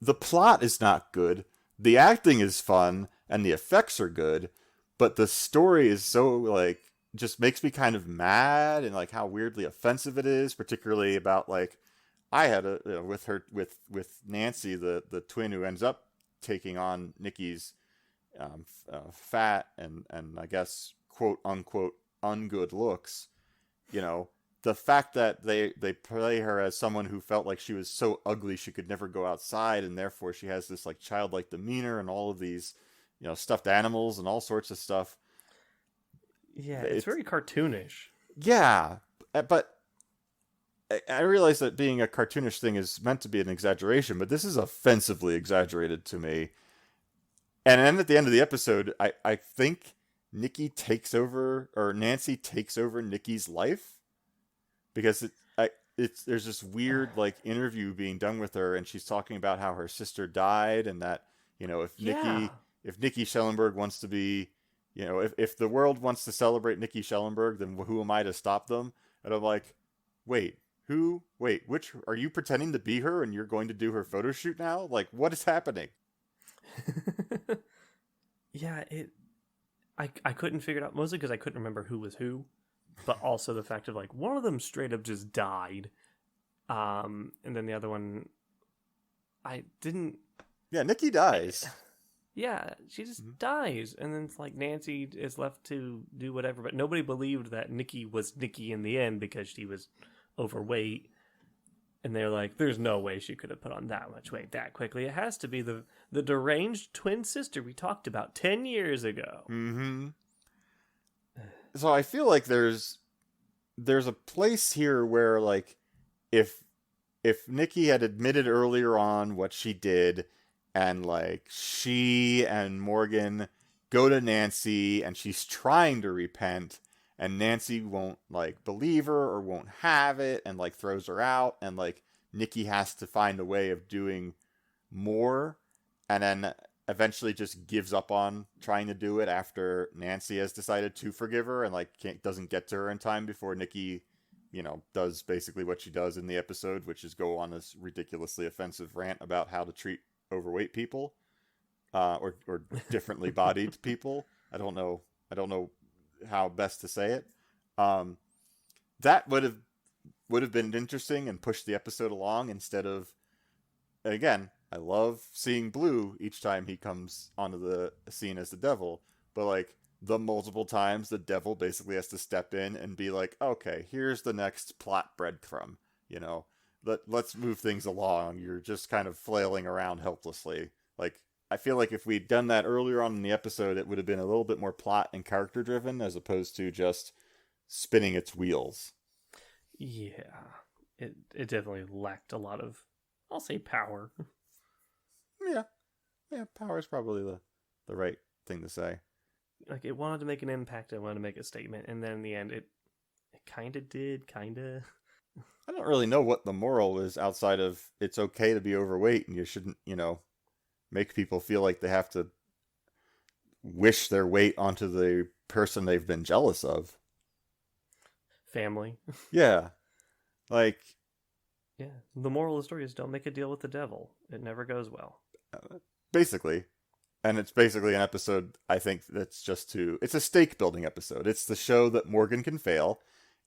The plot is not good. The acting is fun, and the effects are good, but the story is so, like, just makes me kind of mad, and like how weirdly offensive it is, particularly about like I had with Nancy, the twin who ends up taking on Nikki's fat and I guess quote unquote ungood looks. The fact that they play her as someone who felt like she was so ugly she could never go outside, and therefore she has this like childlike demeanor and all of these stuffed animals and all sorts of stuff. Yeah, it's very cartoonish. Yeah, but I realize that being a cartoonish thing is meant to be an exaggeration, but this is offensively exaggerated to me. And then at the end of the episode, I think Nancy takes over Nikki's life, because there's this weird like interview being done with her, and she's talking about how her sister died, and that if Nikki Schellenberg wants to be, if the world wants to celebrate Nikki Schellenberg, then who am I to stop them? And I'm like, which are you pretending to be her, and you're going to do her photo shoot now? Like, what is happening? Yeah, I couldn't figure it out, mostly because I couldn't remember who was who, but also the fact of like one of them straight up just died, and then the other one I didn't. Yeah, Nikki dies. Yeah, she just dies, and then it's like Nancy is left to do whatever, but nobody believed that Nikki was Nikki in the end because she was overweight. And they're like, there's no way she could have put on that much weight that quickly. It has to be the deranged twin sister we talked about 10 years ago. Mm-hmm. So I feel like there's a place here where, like, if Nikki had admitted earlier on what she did, and, like, she and Morgan go to Nancy, and she's trying to repent, and Nancy won't, like, believe her or won't have it, and, like, throws her out, and, like, Nikki has to find a way of doing more, and then eventually just gives up on trying to do it after Nancy has decided to forgive her, and, like, doesn't get to her in time before Nikki, does basically what she does in the episode, which is go on this ridiculously offensive rant about how to treat overweight people, or differently bodied people. I don't know how best to say it. That would have been interesting and pushed the episode along, instead of, again, I love seeing Blue each time he comes onto the scene as the devil, but like the multiple times the devil basically has to step in and be like, okay, here's the next plot breadcrumb, let's move things along. You're just kind of flailing around helplessly. Like, I feel like if we'd done that earlier on in the episode, it would have been a little bit more plot and character driven, as opposed to just spinning its wheels. Yeah, it definitely lacked a lot of, I'll say, power. Yeah, power is probably the right thing to say. Like, it wanted to make an impact, it wanted to make a statement, and then in the end, it kind of did, kind of. I don't really know what the moral is outside of it's okay to be overweight and you shouldn't, make people feel like they have to wish their weight onto the person they've been jealous of. Family. Yeah. Like, Yeah. The moral of the story is don't make a deal with the devil. It never goes well. basically. And it's basically an episode, I think, it's a stake building episode. It's the show that Morgan can fail.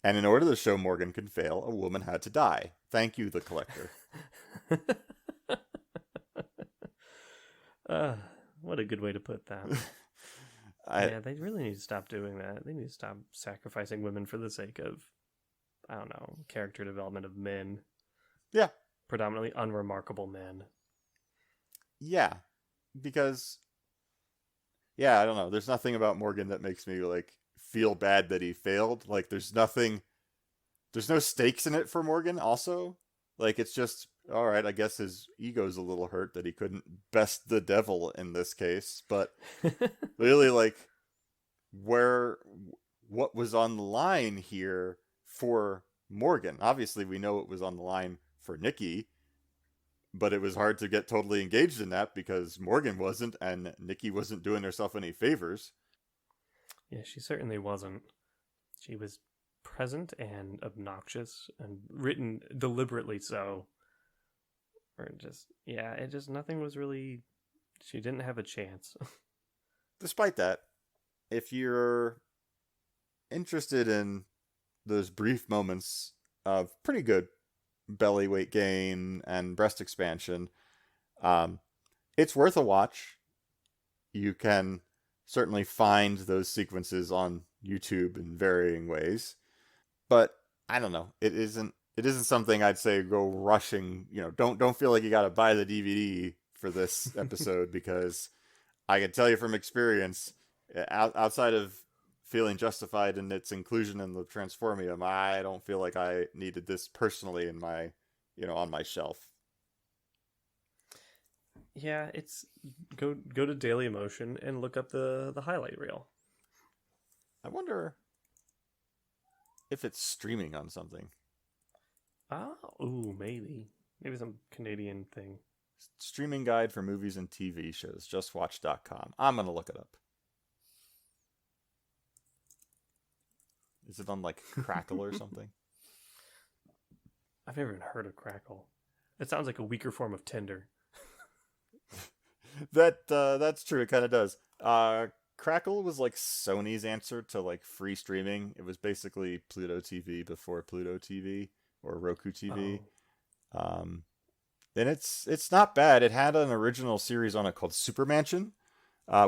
And in order to show Morgan can fail, a woman had to die. Thank you, the collector. What a good way to put that. Yeah, they really need to stop doing that. They need to stop sacrificing women for the sake of, I don't know, character development of men. Yeah. Predominantly unremarkable men. Yeah. Because, I don't know. There's nothing about Morgan that makes me, feel bad that he failed. Like, there's no stakes in it for Morgan, also. Like, it's just, all right, I guess his ego's a little hurt that he couldn't best the devil in this case. But really, what was on the line here for Morgan? Obviously, we know it was on the line for Nikki, but it was hard to get totally engaged in that because Morgan wasn't, and Nikki wasn't doing herself any favors. Yeah, she certainly wasn't. She was present and obnoxious and written deliberately so. Or nothing was really, she didn't have a chance. Despite that, if you're interested in those brief moments of pretty good belly weight gain and breast expansion, it's worth a watch. You can certainly find those sequences on YouTube in varying ways, but I don't know. It isn't something I'd say go rushing. Don't feel like you got to buy the DVD for this episode because I can tell you from experience, outside of feeling justified in its inclusion in the Transformium, I don't feel like I needed this personally in my, on my shelf. Yeah, it's go to Daily Emotion and look up the highlight reel. I wonder if it's streaming on something. Maybe some Canadian thing. Streaming guide for movies and TV shows, justwatch.com. I'm gonna look it up. Is it on Crackle or something? I've never even heard of Crackle. It sounds like a weaker form of Tinder. That's true. It kind of does. Crackle was Sony's answer to free streaming. It was basically Pluto TV before Pluto TV or Roku TV. Oh. And it's not bad. It had an original series on it called Supermansion,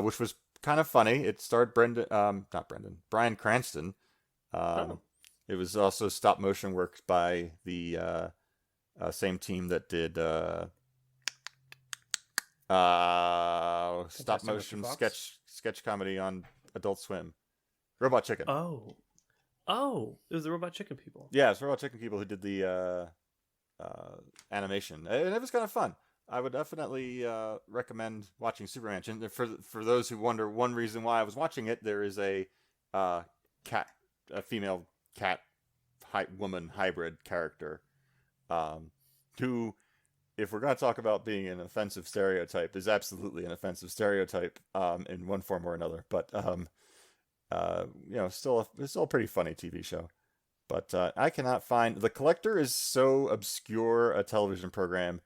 which was kind of funny. It starred Bryan Cranston. It was also stop motion work by the same team that did stop motion sketch comedy on Adult Swim. Robot Chicken. Oh, it was the Robot Chicken people. Yeah, it's Robot Chicken people who did the animation, and it was kind of fun. I would definitely recommend watching Superman. For those who wonder, one reason why I was watching it, there is a female cat woman hybrid character, who, if we're going to talk about being an offensive stereotype, is absolutely an offensive stereotype in one form or another. But it's still a pretty funny TV show. But I cannot find The Collector is so obscure a television program.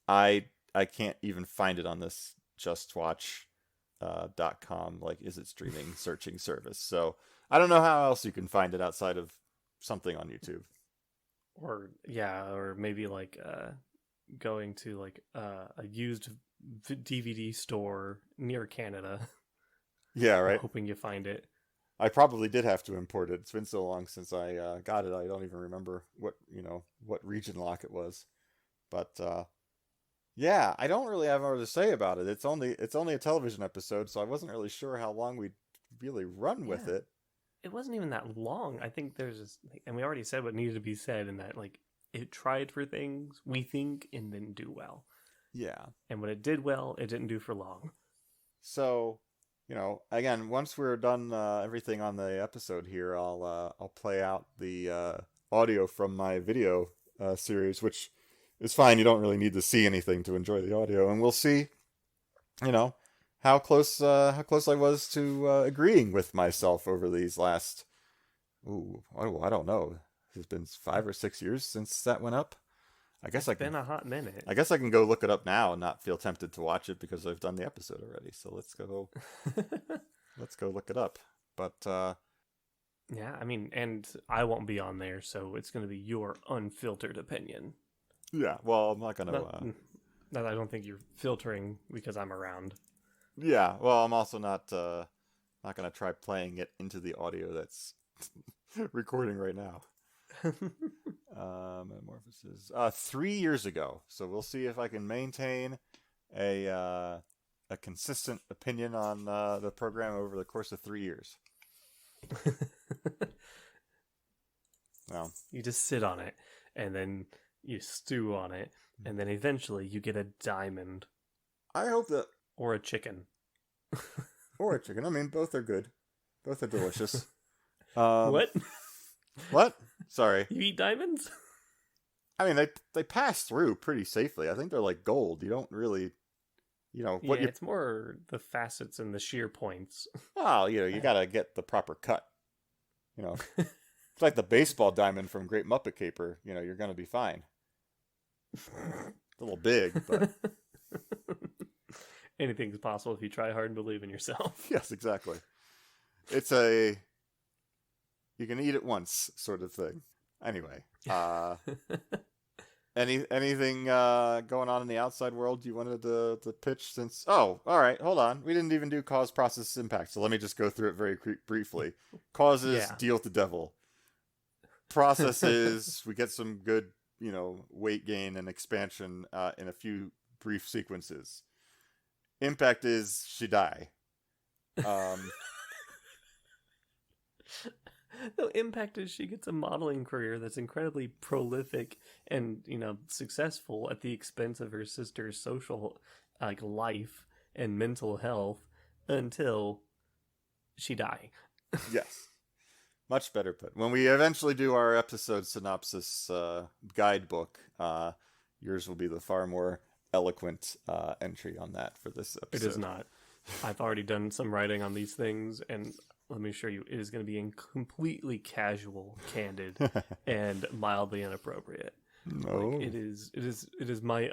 I can't even find it on this JustWatch.com. Is it streaming searching service? So I don't know how else you can find it outside of something on YouTube. Or maybe going to a used DVD store near Canada. Yeah, right. Hoping you find it. I probably did have to import it. It's been so long since I got it. I don't even remember what region lock it was. But I don't really have more to say about it. It's only a television episode, so I wasn't really sure how long we'd really run with it. it wasn't even that long. I think there's just, and we already said what needed to be said, in that like it tried for things, we think, and didn't do well. Yeah. And when it did well, it didn't do for long. So, again, once we're done everything on the episode here, I'll play out the audio from my video series, which is fine. You don't really need to see anything to enjoy the audio, and we'll see, how close I was to agreeing with myself over these last. I don't know. It's been 5 or 6 years since that went up. It's been a hot minute. I guess I can go look it up now and not feel tempted to watch it because I've done the episode already. So let's go look it up. But yeah, I mean, and I won't be on there, so it's going to be your unfiltered opinion. Yeah, well, I'm not gonna. I don't think you're filtering because I'm around. Yeah, well, I'm also not gonna try playing it into the audio that's recording right now. Metamorphoses. 3 years ago. So we'll see if I can maintain a consistent opinion on the program over the course of 3 years. Well, you just sit on it, and then you stew on it, and then eventually you get a diamond. I hope that. Or a chicken. Or a chicken. I mean, both are good. Both are delicious. What? What? Sorry. You eat diamonds? I mean, they pass through pretty safely. I think they're like gold. You don't really, it's more the facets and the shear points. Well, you gotta get the proper cut. It's like the baseball diamond from Great Muppet Caper. You're gonna be fine. It's a little big, but anything's possible if you try hard and believe in yourself. Yes, exactly. It's you can eat it once sort of thing. Anyway, anything going on in the outside world you wanted to pitch since? Oh, all right, hold on. We didn't even do cause, process, impact. So let me just go through it very briefly. Causes, deal with the devil. Processes, we get some good, weight gain and expansion in a few brief sequences. Impact is she die. No, impact is she gets a modeling career that's incredibly prolific and successful at the expense of her sister's social life and mental health until she die. Yes, much better put. When we eventually do our episode synopsis guidebook, yours will be the far more eloquent entry on that for this episode. It is not. I've already done some writing on these things, and let me assure you, it is going to be completely casual, candid, and mildly inappropriate. No, it is my.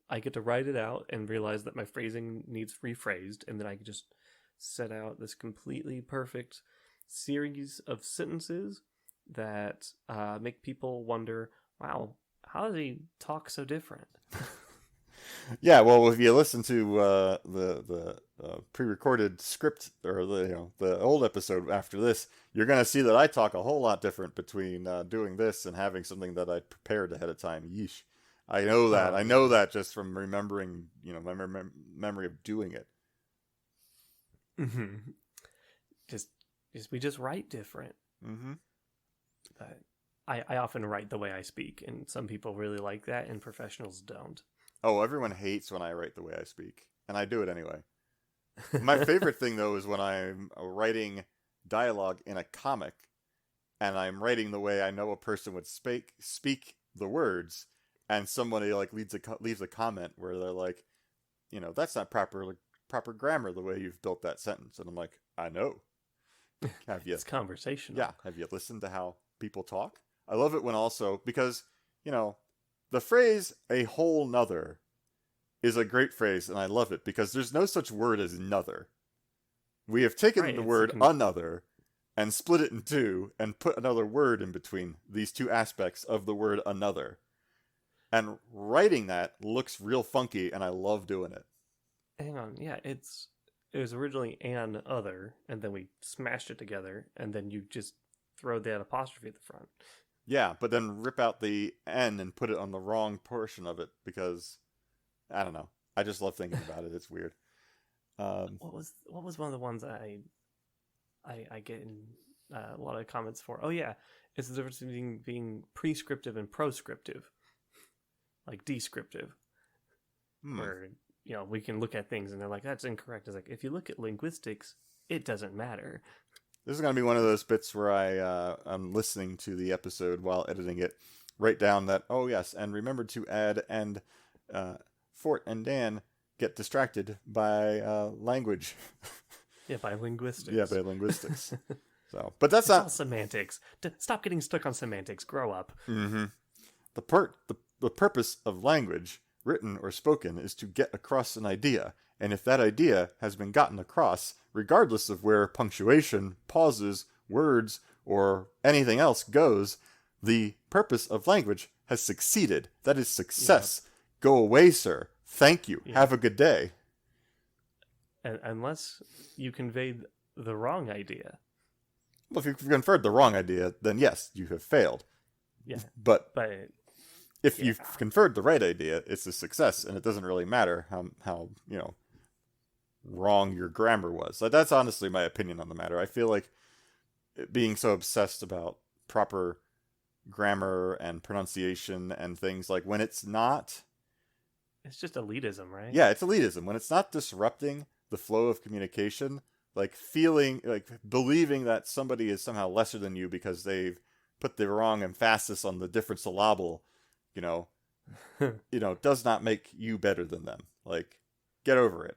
I get to write it out and realize that my phrasing needs rephrased, and then I can just set out this completely perfect series of sentences that make people wonder, "Wow, how does he talk so different?" Yeah, well, if you listen to the pre-recorded script or the old episode after this, you're gonna see that I talk a whole lot different between doing this and having something that I prepared ahead of time. Yeesh, I know that. I know that just from remembering, my memory of doing it. Mm-hmm. We just write different. Mm-hmm. But I often write the way I speak, and some people really like that, and professionals don't. Oh, everyone hates when I write the way I speak, and I do it anyway. My favorite thing, though, is when I'm writing dialogue in a comic, and I'm writing the way I know a person would speak the words, and somebody leaves a comment where they're like, that's not proper grammar the way you've built that sentence, and I'm like, I know. Have you? It's conversational. Yeah. Have you listened to how people talk? I love it when also because the phrase "a whole nother" is a great phrase, and I love it because there's no such word as "nother." We have taken the word "another" and split it in two and put another word in between these two aspects of the word "another." And writing that looks real funky, and I love doing it. Hang on, yeah, it was originally "an other," and then we smashed it together, and then you just throw that apostrophe at the front. Yeah, but then rip out the N and put it on the wrong portion of it because, I don't know. I just love thinking about it. It's weird. What was one of the ones I get a lot of comments for, oh yeah, it's the difference between being prescriptive and proscriptive, like descriptive, where we can look at things and they're like, that's incorrect. It's like, if you look at linguistics, it doesn't matter. This is going to be one of those bits where I'm listening to the episode while editing it, write down that, oh yes, and remember to add, and Fort and Dan get distracted by language. Yeah, by linguistics. Yeah, by linguistics. So, but that's it's not all semantics. Stop getting stuck on semantics. Grow up. Mm-hmm. The purpose of language, written or spoken, is to get across an idea. And if that idea has been gotten across, regardless of where punctuation, pauses, words, or anything else goes, the purpose of language has succeeded. That is success. Yeah. Go away, sir. Thank you. Yeah. Have a good day. Unless you conveyed the wrong idea. Well, if you've conferred the wrong idea, then yes, you have failed. Yeah. But if you've conferred the right idea, it's a success, and it doesn't really matter how wrong your grammar was. So that's honestly my opinion on the matter. I feel like being so obsessed about proper grammar and pronunciation and things, like when it's not... It's just elitism, right? Yeah, it's elitism. When it's not disrupting the flow of communication, like believing that somebody is somehow lesser than you because they've put the wrong emphasis on the different syllable, does not make you better than them. Like, get over it.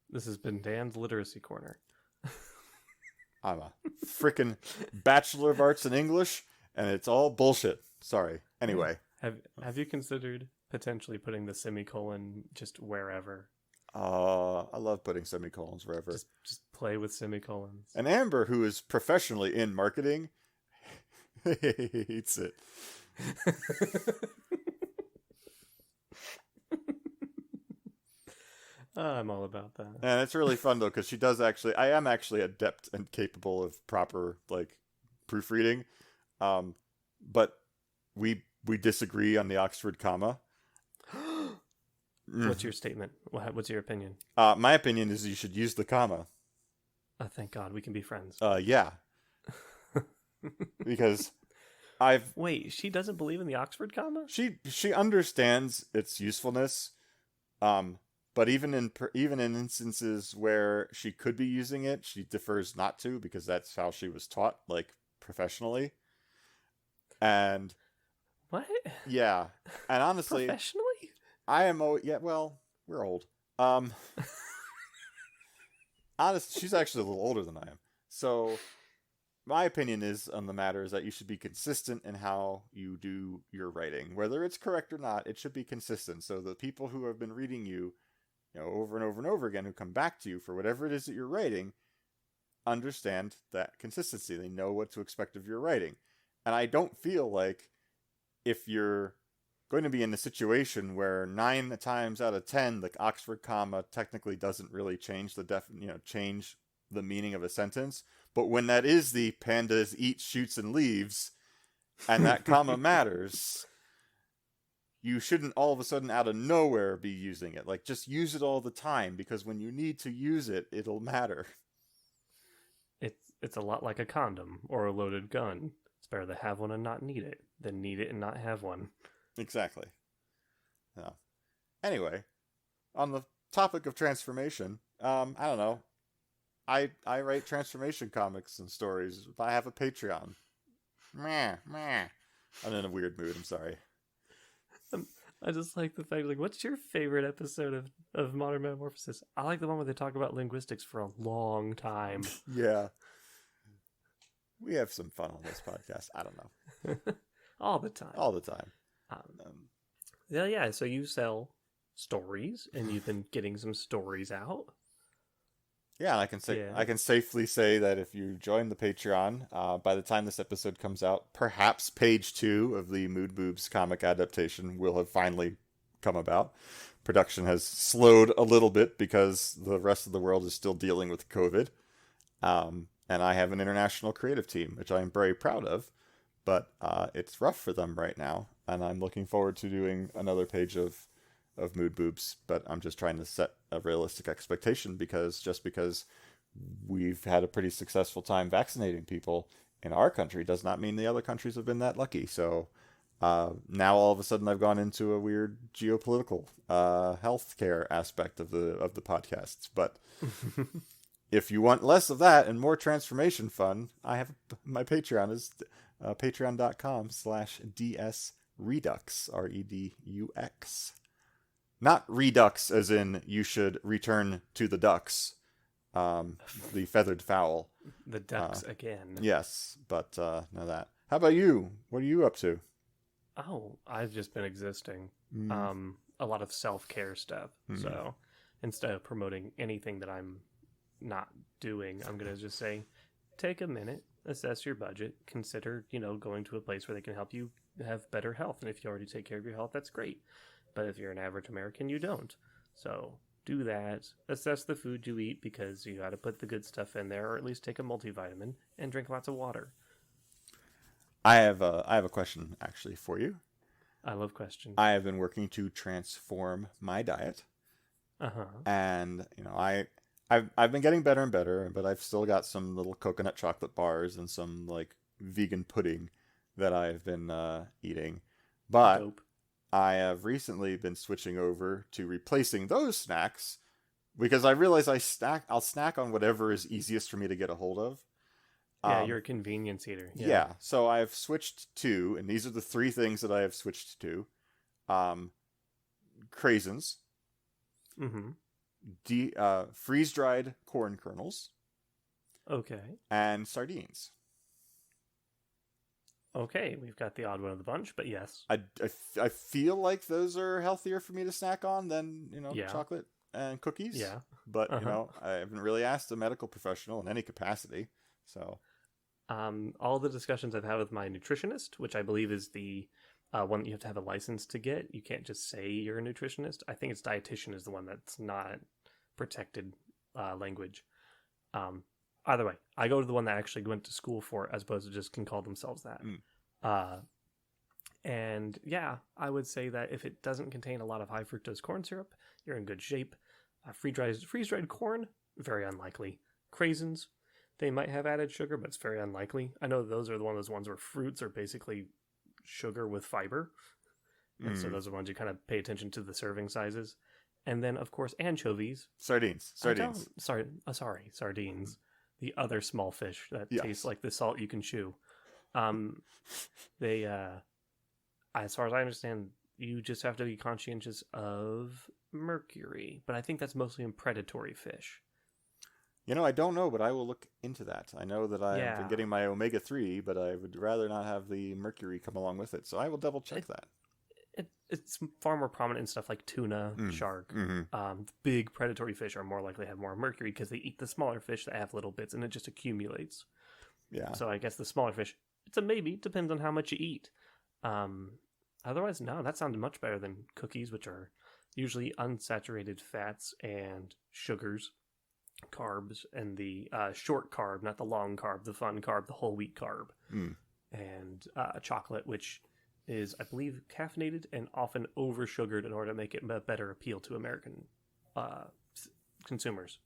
This has been Dan's Literacy Corner. I'm a freaking Bachelor of Arts in English, and it's all bullshit. Sorry. Anyway. Have you considered potentially putting the semicolon just wherever? I love putting semicolons wherever. Just play with semicolons. And Amber, who is professionally in marketing, hates it. I'm all about that. And it's really fun, though, because I am actually adept and capable of proper, proofreading. But we disagree on the Oxford comma. What's your statement? What's your opinion? My opinion is you should use the comma. Oh, thank God, we can be friends. Yeah. Because Wait, she doesn't believe in the Oxford comma? She understands its usefulness. But even in instances where she could be using it, she defers not to, because that's how she was taught, professionally. And what? Yeah, and honestly, professionally, I am. Yeah, well, we're old. Honestly, she's actually a little older than I am. So, my opinion on the matter is that you should be consistent in how you do your writing, whether it's correct or not. It should be consistent, so the people who have been reading you, over and over and over again, who come back to you for whatever it is that you're writing, understand that consistency. They know what to expect of your writing. And I don't feel like if you're going to be in a situation where 9 times out of 10, the Oxford comma technically doesn't really change change the meaning of a sentence. But when that is the pandas eat, shoots, and leaves, and that comma matters, you shouldn't all of a sudden out of nowhere be using it. Just use it all the time, because when you need to use it, it'll matter. It's a lot like a condom or a loaded gun. It's better to have one and not need it than need it and not have one. Exactly. Yeah. Anyway, on the topic of transformation, I don't know. I write transformation comics and stories. I have a Patreon. Meh. I'm in a weird mood. I'm sorry. I just like the fact, what's your favorite episode of Modern Metamorphoses? I like the one where they talk about linguistics for a long time. Yeah. We have some fun on this podcast. I don't know. All the time. All the time. Yeah. So you sell stories, and you've been getting some stories out. Yeah, and I can safely say that if you join the Patreon, by the time this episode comes out, perhaps page 2 of the Mood Boobs comic adaptation will have finally come about. Production has slowed a little bit because the rest of the world is still dealing with COVID. And I have an international creative team, which I am very proud of, but it's rough for them right now. And I'm looking forward to doing another page of Mood Boobs, but I'm just trying to set a realistic expectation, because we've had a pretty successful time vaccinating people in our country does not mean the other countries have been that lucky. So now all of a sudden I've gone into a weird geopolitical healthcare aspect of the podcasts. But if you want less of that and more transformation fun, I have my Patreon is patreon.com/dsredux, REDUX. Not redux as in you should return to the ducks, the feathered fowl. The ducks again. Yes, but no that. How about you? What are you up to? Oh, I've just been existing. A lot of self-care stuff. So instead of promoting anything that I'm not doing, I'm going to just say, take a minute, assess your budget, consider, going to a place where they can help you have better health. And if you already take care of your health, that's great. But if you're an average American, you don't. So do that. Assess the food you eat because you got to put the good stuff in there, or at least take a multivitamin and drink lots of water. I have a question actually for you. I love questions. I have been working to transform my diet. And I've been getting better and better, but I've still got some little coconut chocolate bars and some like vegan pudding that I've been eating. But Dope. I have recently been switching over to replacing those snacks because I realize I'll snack on whatever is easiest for me to get a hold of. Yeah, you're a convenience eater. Yeah. So I've switched to, and these are the three things that I have switched to: craisins, freeze-dried corn kernels, Okay. and sardines. Okay, we've got the odd one of the bunch, but yes. I feel like those are healthier for me to snack on than Yeah. chocolate and cookies. Yeah. But I haven't really asked a medical professional in any capacity. So all the discussions I've had with my nutritionist, which I believe is the one that you have to have a license to get. You can't just say you're a nutritionist. I think it's dietitian is the one that's not protected language. Either way, I go to the one that actually went to school for it, as opposed to just can call themselves that. And yeah, I would say that if it doesn't contain a lot of high fructose corn syrup, you're in good shape. Freeze-dried corn, very unlikely. Craisins, they might have added sugar, but it's very unlikely. I know those are one of those ones where fruits are basically sugar with fiber. And so those are ones you kind of pay attention to the serving sizes. And then, of course, anchovies. Sardines. Sardines. The other small fish that taste like the salt you can chew. They, as far as I understand, you just have to be conscientious of mercury. But I think that's mostly in predatory fish. I don't know, but I will look into that. I know that I've been getting my omega-3, but I would rather not have the mercury come along with it. So I will double check that. It's far more prominent in stuff like tuna, shark. Big predatory fish are more likely to have more mercury because they eat the smaller fish that have little bits, and it just accumulates. Yeah. So I guess the smaller fish, it's a maybe. Depends on how much you eat. Otherwise, no, that sounds much better than cookies, which are usually unsaturated fats and sugars, carbs, and the short carb, not the long carb, the fun carb, the whole wheat carb, and chocolate, which is, I believe, caffeinated and often over-sugared in order to make it a better appeal to American consumers.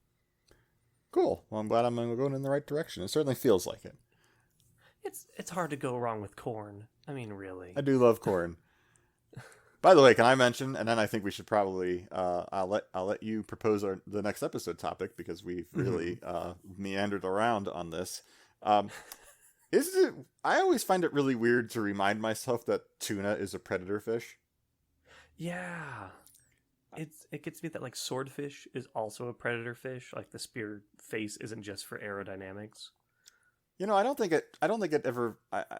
Cool. Well, I'm glad I'm going in the right direction. It certainly feels like it. It's hard to go wrong with corn. I mean, really. I do love corn. By the way, can I mention, and then I think we should probably, I'll let you propose the next episode topic because we've really meandered around on this. I always find it really weird to remind myself that tuna is a predator fish. Yeah. It gets me that like swordfish is also a predator fish. Like the spear face isn't just for aerodynamics. I don't think it ever. A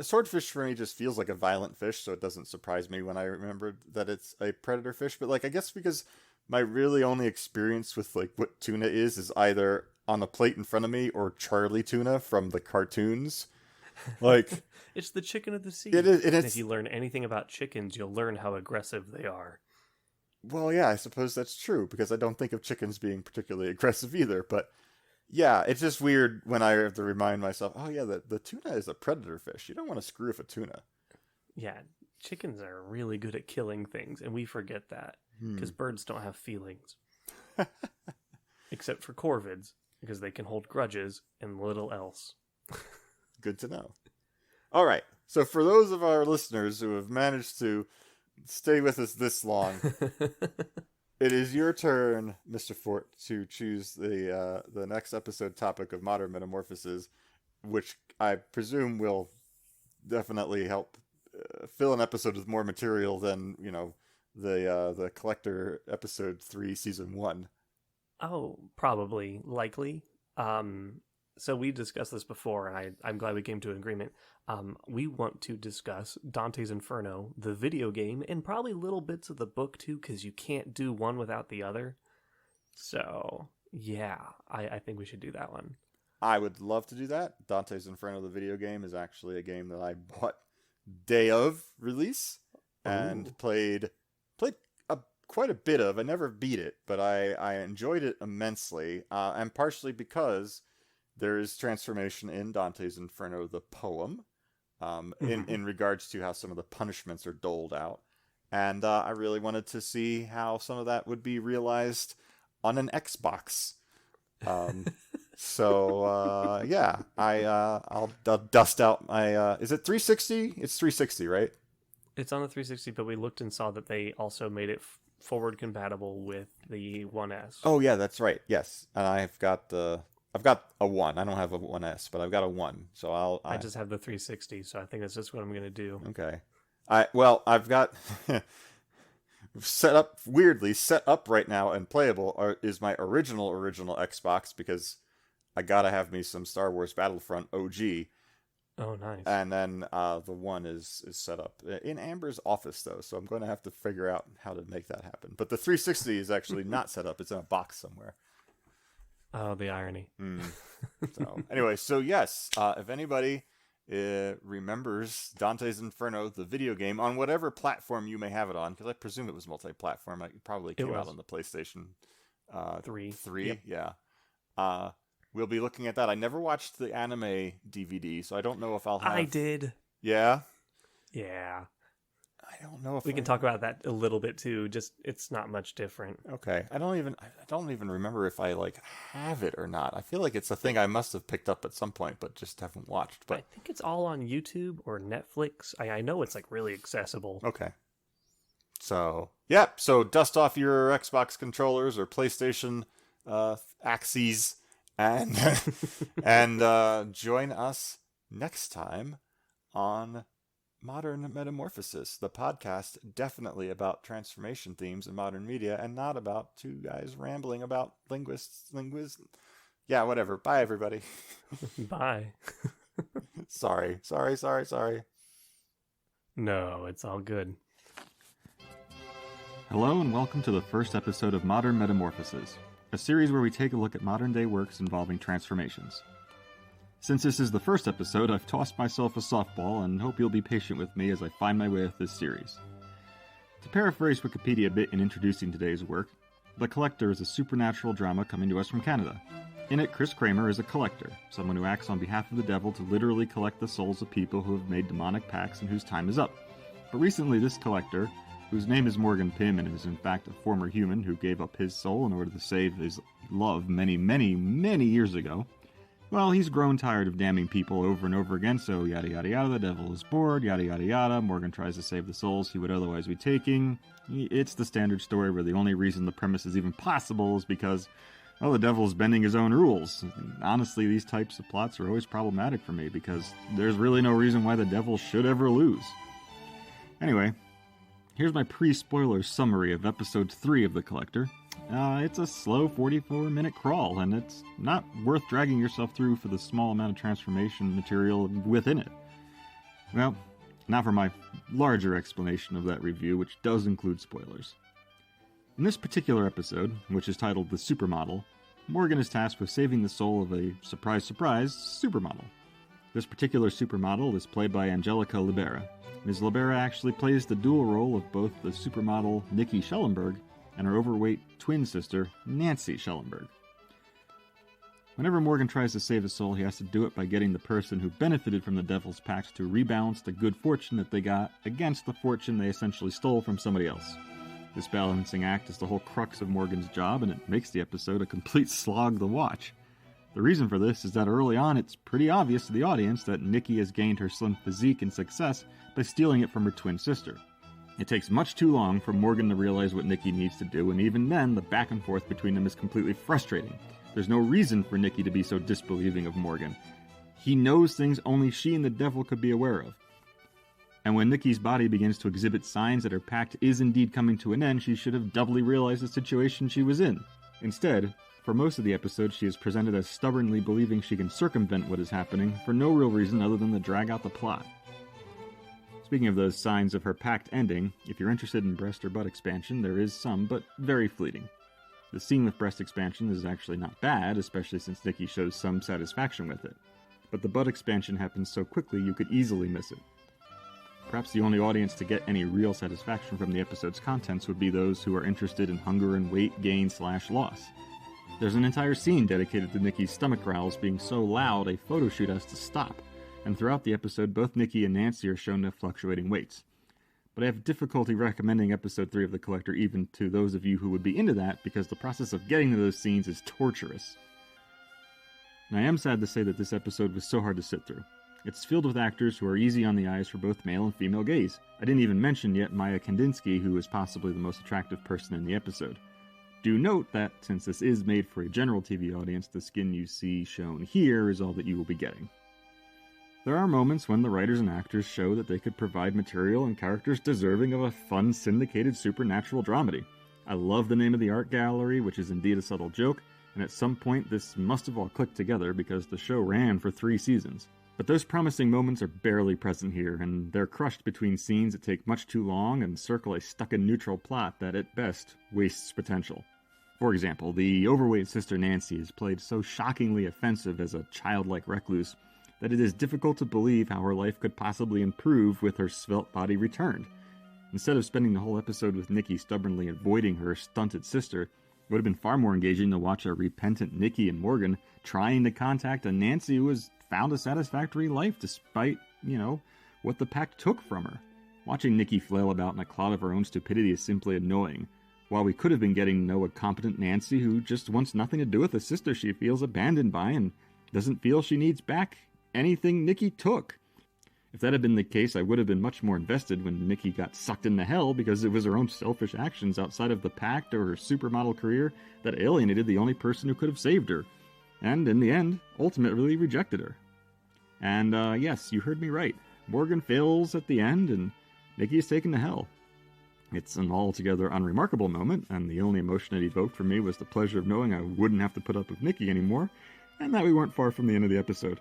swordfish for me just feels like a violent fish, so it doesn't surprise me when I remember that it's a predator fish. But like, I guess because my really only experience with like what tuna is either on a plate in front of me or Charlie tuna from the cartoons. Like, it's the chicken of the sea. It is. And if you learn anything about chickens, you'll learn how aggressive they are. Well, yeah, I suppose that's true because I don't think of chickens being particularly aggressive either. But yeah, it's just weird when I have to remind myself, oh yeah, the tuna is a predator fish. You don't want to screw with a tuna. Yeah, chickens are really good at killing things, and we forget that because birds don't have feelings. Except for corvids. because they can hold grudges and little else. Good to know. All right. So for those of our listeners who have managed to stay with us this long, it is your turn, Mr. Fort, to choose the next episode topic of Modern Metamorphoses, which I presume will definitely help fill an episode with more material than, the Collector episode 3, season 1. Oh, probably, likely. So we discussed this before, and I'm glad we came to an agreement. We want to discuss Dante's Inferno, the video game, and probably little bits of the book too, because you can't do one without the other. So yeah, I think we should do that one. I would love to do that. Dante's Inferno, the video game, is actually a game that I bought day of release and played quite a bit of. I never beat it, but I enjoyed it immensely, and partially because there is transformation in Dante's Inferno, the poem, in regards to how some of the punishments are doled out. And I really wanted to see how some of that would be realized on an Xbox. I'll dust out my... is it 360? It's 360, right? It's on the 360, but we looked and saw that they also made it forward compatible with the 1S. Oh, yeah, that's right. Yes. And I've got a 1. I don't have a 1S, but I've got a 1. So I just have the 360, so I think that's just what I'm going to do. Okay. I've got set up right now and playable is my original Xbox, because I gotta have me some Star Wars Battlefront OG. Oh, nice. And then the 1 is set up in Amber's office, though, so I'm going to have to figure out how to make that happen. But the 360 is actually not set up. It's in a box somewhere. Oh, the irony. So anyway, yes, if anybody remembers Dante's Inferno, the video game, on whatever platform you may have it on, because I presume it was multi-platform. It probably came out on the PlayStation 3. Yep. Yeah. We'll be looking at that. I never watched the anime DVD, so I don't know if I'll have... I did. Yeah? Yeah. I don't know if we can talk about that a little bit too. Just it's not much different. Okay. I don't even remember if I have it or not. I feel like it's a thing I must have picked up at some point, but just haven't watched. But I think it's all on YouTube or Netflix. I know it's really accessible. Okay. So So dust off your Xbox controllers or PlayStation axes and join us next time on Modern Metamorphosis, the podcast definitely about transformation themes in modern media and not about two guys rambling about linguists. Yeah, whatever. Bye, everybody. Bye. Sorry. No, it's all good. Hello and welcome to the first episode of Modern Metamorphoses, a series where we take a look at modern-day works involving transformations. Since this is the first episode, I've tossed myself a softball and hope you'll be patient with me as I find my way with this series. To paraphrase Wikipedia a bit in introducing today's work, The Collector is a supernatural drama coming to us from Canada. In it, Chris Kramer is a collector, someone who acts on behalf of the devil to literally collect the souls of people who have made demonic pacts and whose time is up. But recently this collector, whose name is Morgan Pym and is in fact a former human who gave up his soul in order to save his love many, many, many years ago, well, he's grown tired of damning people over and over again, so yada yada yada, the devil is bored, yada yada yada, Morgan tries to save the souls he would otherwise be taking. It's the standard story where the only reason the premise is even possible is because, well, the devil is bending his own rules. Honestly, these types of plots are always problematic for me, because there's really no reason why the devil should ever lose. Anyway, here's my pre-spoiler summary of episode 3 of The Collector. It's a slow 44-minute crawl, and it's not worth dragging yourself through for the small amount of transformation material within it. Well, now for my larger explanation of that review, which does include spoilers. In this particular episode, which is titled The Supermodel, Morgan is tasked with saving the soul of a, surprise surprise, supermodel. This particular supermodel is played by Angelica Libera. Ms. Libera actually plays the dual role of both the supermodel Nikki Schellenberg and her overweight twin sister, Nancy Schellenberg. Whenever Morgan tries to save a soul, he has to do it by getting the person who benefited from the devil's pact to rebalance the good fortune that they got against the fortune they essentially stole from somebody else. This balancing act is the whole crux of Morgan's job, and it makes the episode a complete slog to watch. The reason for this is that early on it's pretty obvious to the audience that Nikki has gained her slim physique and success by stealing it from her twin sister. It takes much too long for Morgan to realize what Nikki needs to do, and even then, the back and forth between them is completely frustrating. There's no reason for Nikki to be so disbelieving of Morgan. He knows things only she and the devil could be aware of. And when Nikki's body begins to exhibit signs that her pact is indeed coming to an end, she should have doubly realized the situation she was in. Instead, for most of the episode, she is presented as stubbornly believing she can circumvent what is happening for no real reason other than to drag out the plot. Speaking of those signs of her pact ending, if you're interested in breast or butt expansion, there is some, but very fleeting. The scene with breast expansion is actually not bad, especially since Nikki shows some satisfaction with it. But the butt expansion happens so quickly you could easily miss it. Perhaps the only audience to get any real satisfaction from the episode's contents would be those who are interested in hunger and weight gain/loss. There's an entire scene dedicated to Nikki's stomach growls being so loud a photo shoot has to stop, and throughout the episode both Nikki and Nancy are shown to have fluctuating weights. But I have difficulty recommending episode 3 of The Collector even to those of you who would be into that, because the process of getting to those scenes is torturous. And I am sad to say that this episode was so hard to sit through. It's filled with actors who are easy on the eyes for both male and female gaze. I didn't even mention yet Maya Kandinsky, who is possibly the most attractive person in the episode. Do note that, since this is made for a general TV audience, the skin you see shown here is all that you will be getting. There are moments when the writers and actors show that they could provide material and characters deserving of a fun, syndicated supernatural dramedy. I love the name of the art gallery, which is indeed a subtle joke, and at some point this must have all clicked together because the show ran for 3 seasons. But those promising moments are barely present here, and they're crushed between scenes that take much too long and circle a stuck-in-neutral plot that, at best, wastes potential. For example, the overweight sister Nancy is played so shockingly offensive as a childlike recluse that it is difficult to believe how her life could possibly improve with her svelte body returned. Instead of spending the whole episode with Nikki stubbornly avoiding her stunted sister, it would have been far more engaging to watch a repentant Nikki and Morgan trying to contact a Nancy who has found a satisfactory life despite, what the pact took from her. Watching Nikki flail about in a cloud of her own stupidity is simply annoying, while we could have been getting to know a competent Nancy who just wants nothing to do with a sister she feels abandoned by and doesn't feel she needs back anything Nikki took. If that had been the case, I would have been much more invested when Nikki got sucked into hell because it was her own selfish actions outside of the pact or her supermodel career that alienated the only person who could have saved her, and in the end, ultimately rejected her. And yes, you heard me right. Morgan fails at the end, and Nikki is taken to hell. It's an altogether unremarkable moment, and the only emotion it evoked for me was the pleasure of knowing I wouldn't have to put up with Nikki anymore, and that we weren't far from the end of the episode.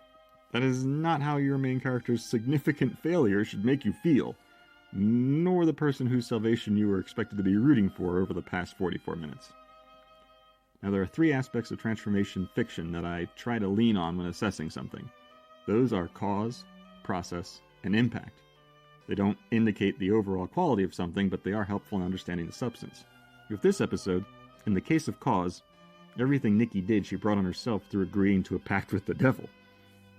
That is not how your main character's significant failure should make you feel, nor the person whose salvation you were expected to be rooting for over the past 44 minutes. Now, there are 3 aspects of transformation fiction that I try to lean on when assessing something. Those are cause, process, and impact. They don't indicate the overall quality of something, but they are helpful in understanding the substance. With this episode, in the case of cause, everything Nikki did she brought on herself through agreeing to a pact with the devil.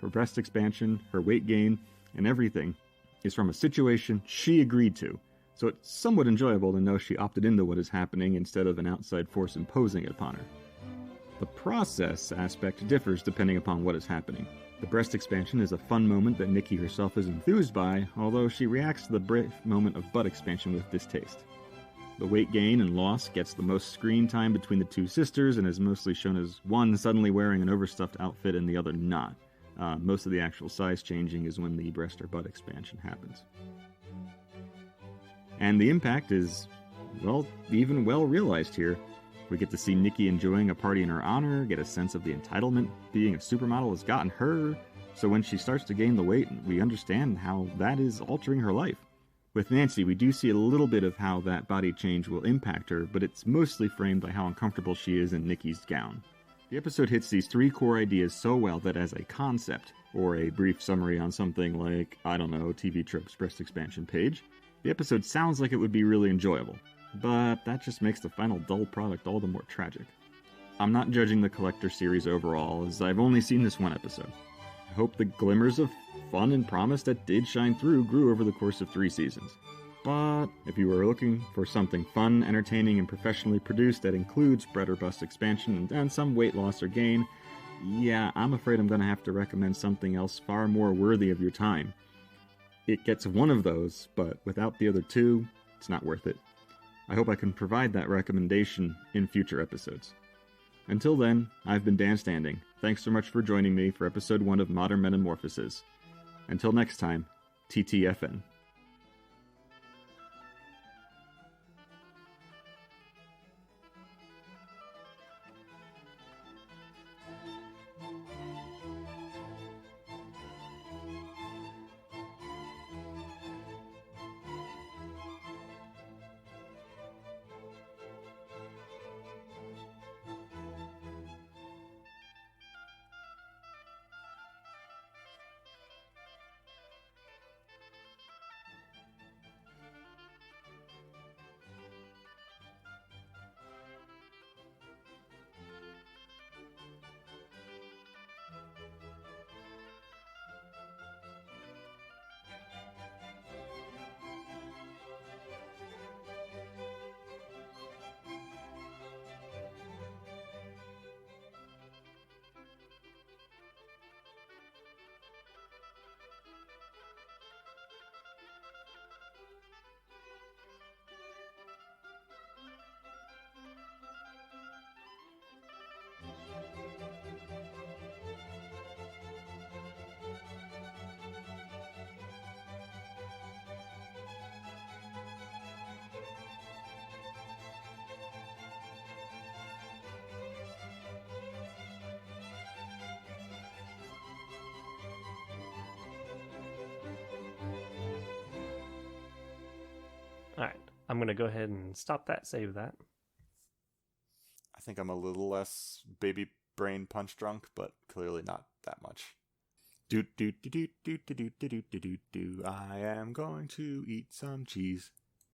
Her breast expansion, her weight gain, and everything is from a situation she agreed to, so it's somewhat enjoyable to know she opted into what is happening instead of an outside force imposing it upon her. The process aspect differs depending upon what is happening. The breast expansion is a fun moment that Nikki herself is enthused by, although she reacts to the brief moment of butt expansion with distaste. The weight gain and loss gets the most screen time between the 2 sisters and is mostly shown as one suddenly wearing an overstuffed outfit and the other not. Most of the actual size changing is when the breast or butt expansion happens. And the impact is, even well realized here. We get to see Nikki enjoying a party in her honor, get a sense of the entitlement being a supermodel has gotten her, so when she starts to gain the weight, we understand how that is altering her life. With Nancy, we do see a little bit of how that body change will impact her, but it's mostly framed by how uncomfortable she is in Nikki's gown. The episode hits these 3 core ideas so well that as a concept, or a brief summary on something like, TV Tropes breast expansion page, the episode sounds like it would be really enjoyable. But that just makes the final dull product all the more tragic. I'm not judging the Collector series overall, as I've only seen this one episode. I hope the glimmers of fun and promise that did shine through grew over the course of 3 seasons. But if you were looking for something fun, entertaining, and professionally produced that includes breast or bust expansion and some weight loss or gain, yeah, I'm afraid I'm going to have to recommend something else far more worthy of your time. It gets one of those, but without the other two, it's not worth it. I hope I can provide that recommendation in future episodes. Until then, I've been Dan Standing. Thanks so much for joining me for episode 1 of Modern Metamorphoses. Until next time, TTFN. All right, I'm going to go ahead and stop that, save that. I think I'm a little less baby brain punch drunk, but clearly not that much. Do do do do do do do do do do do. I am going to eat some cheese.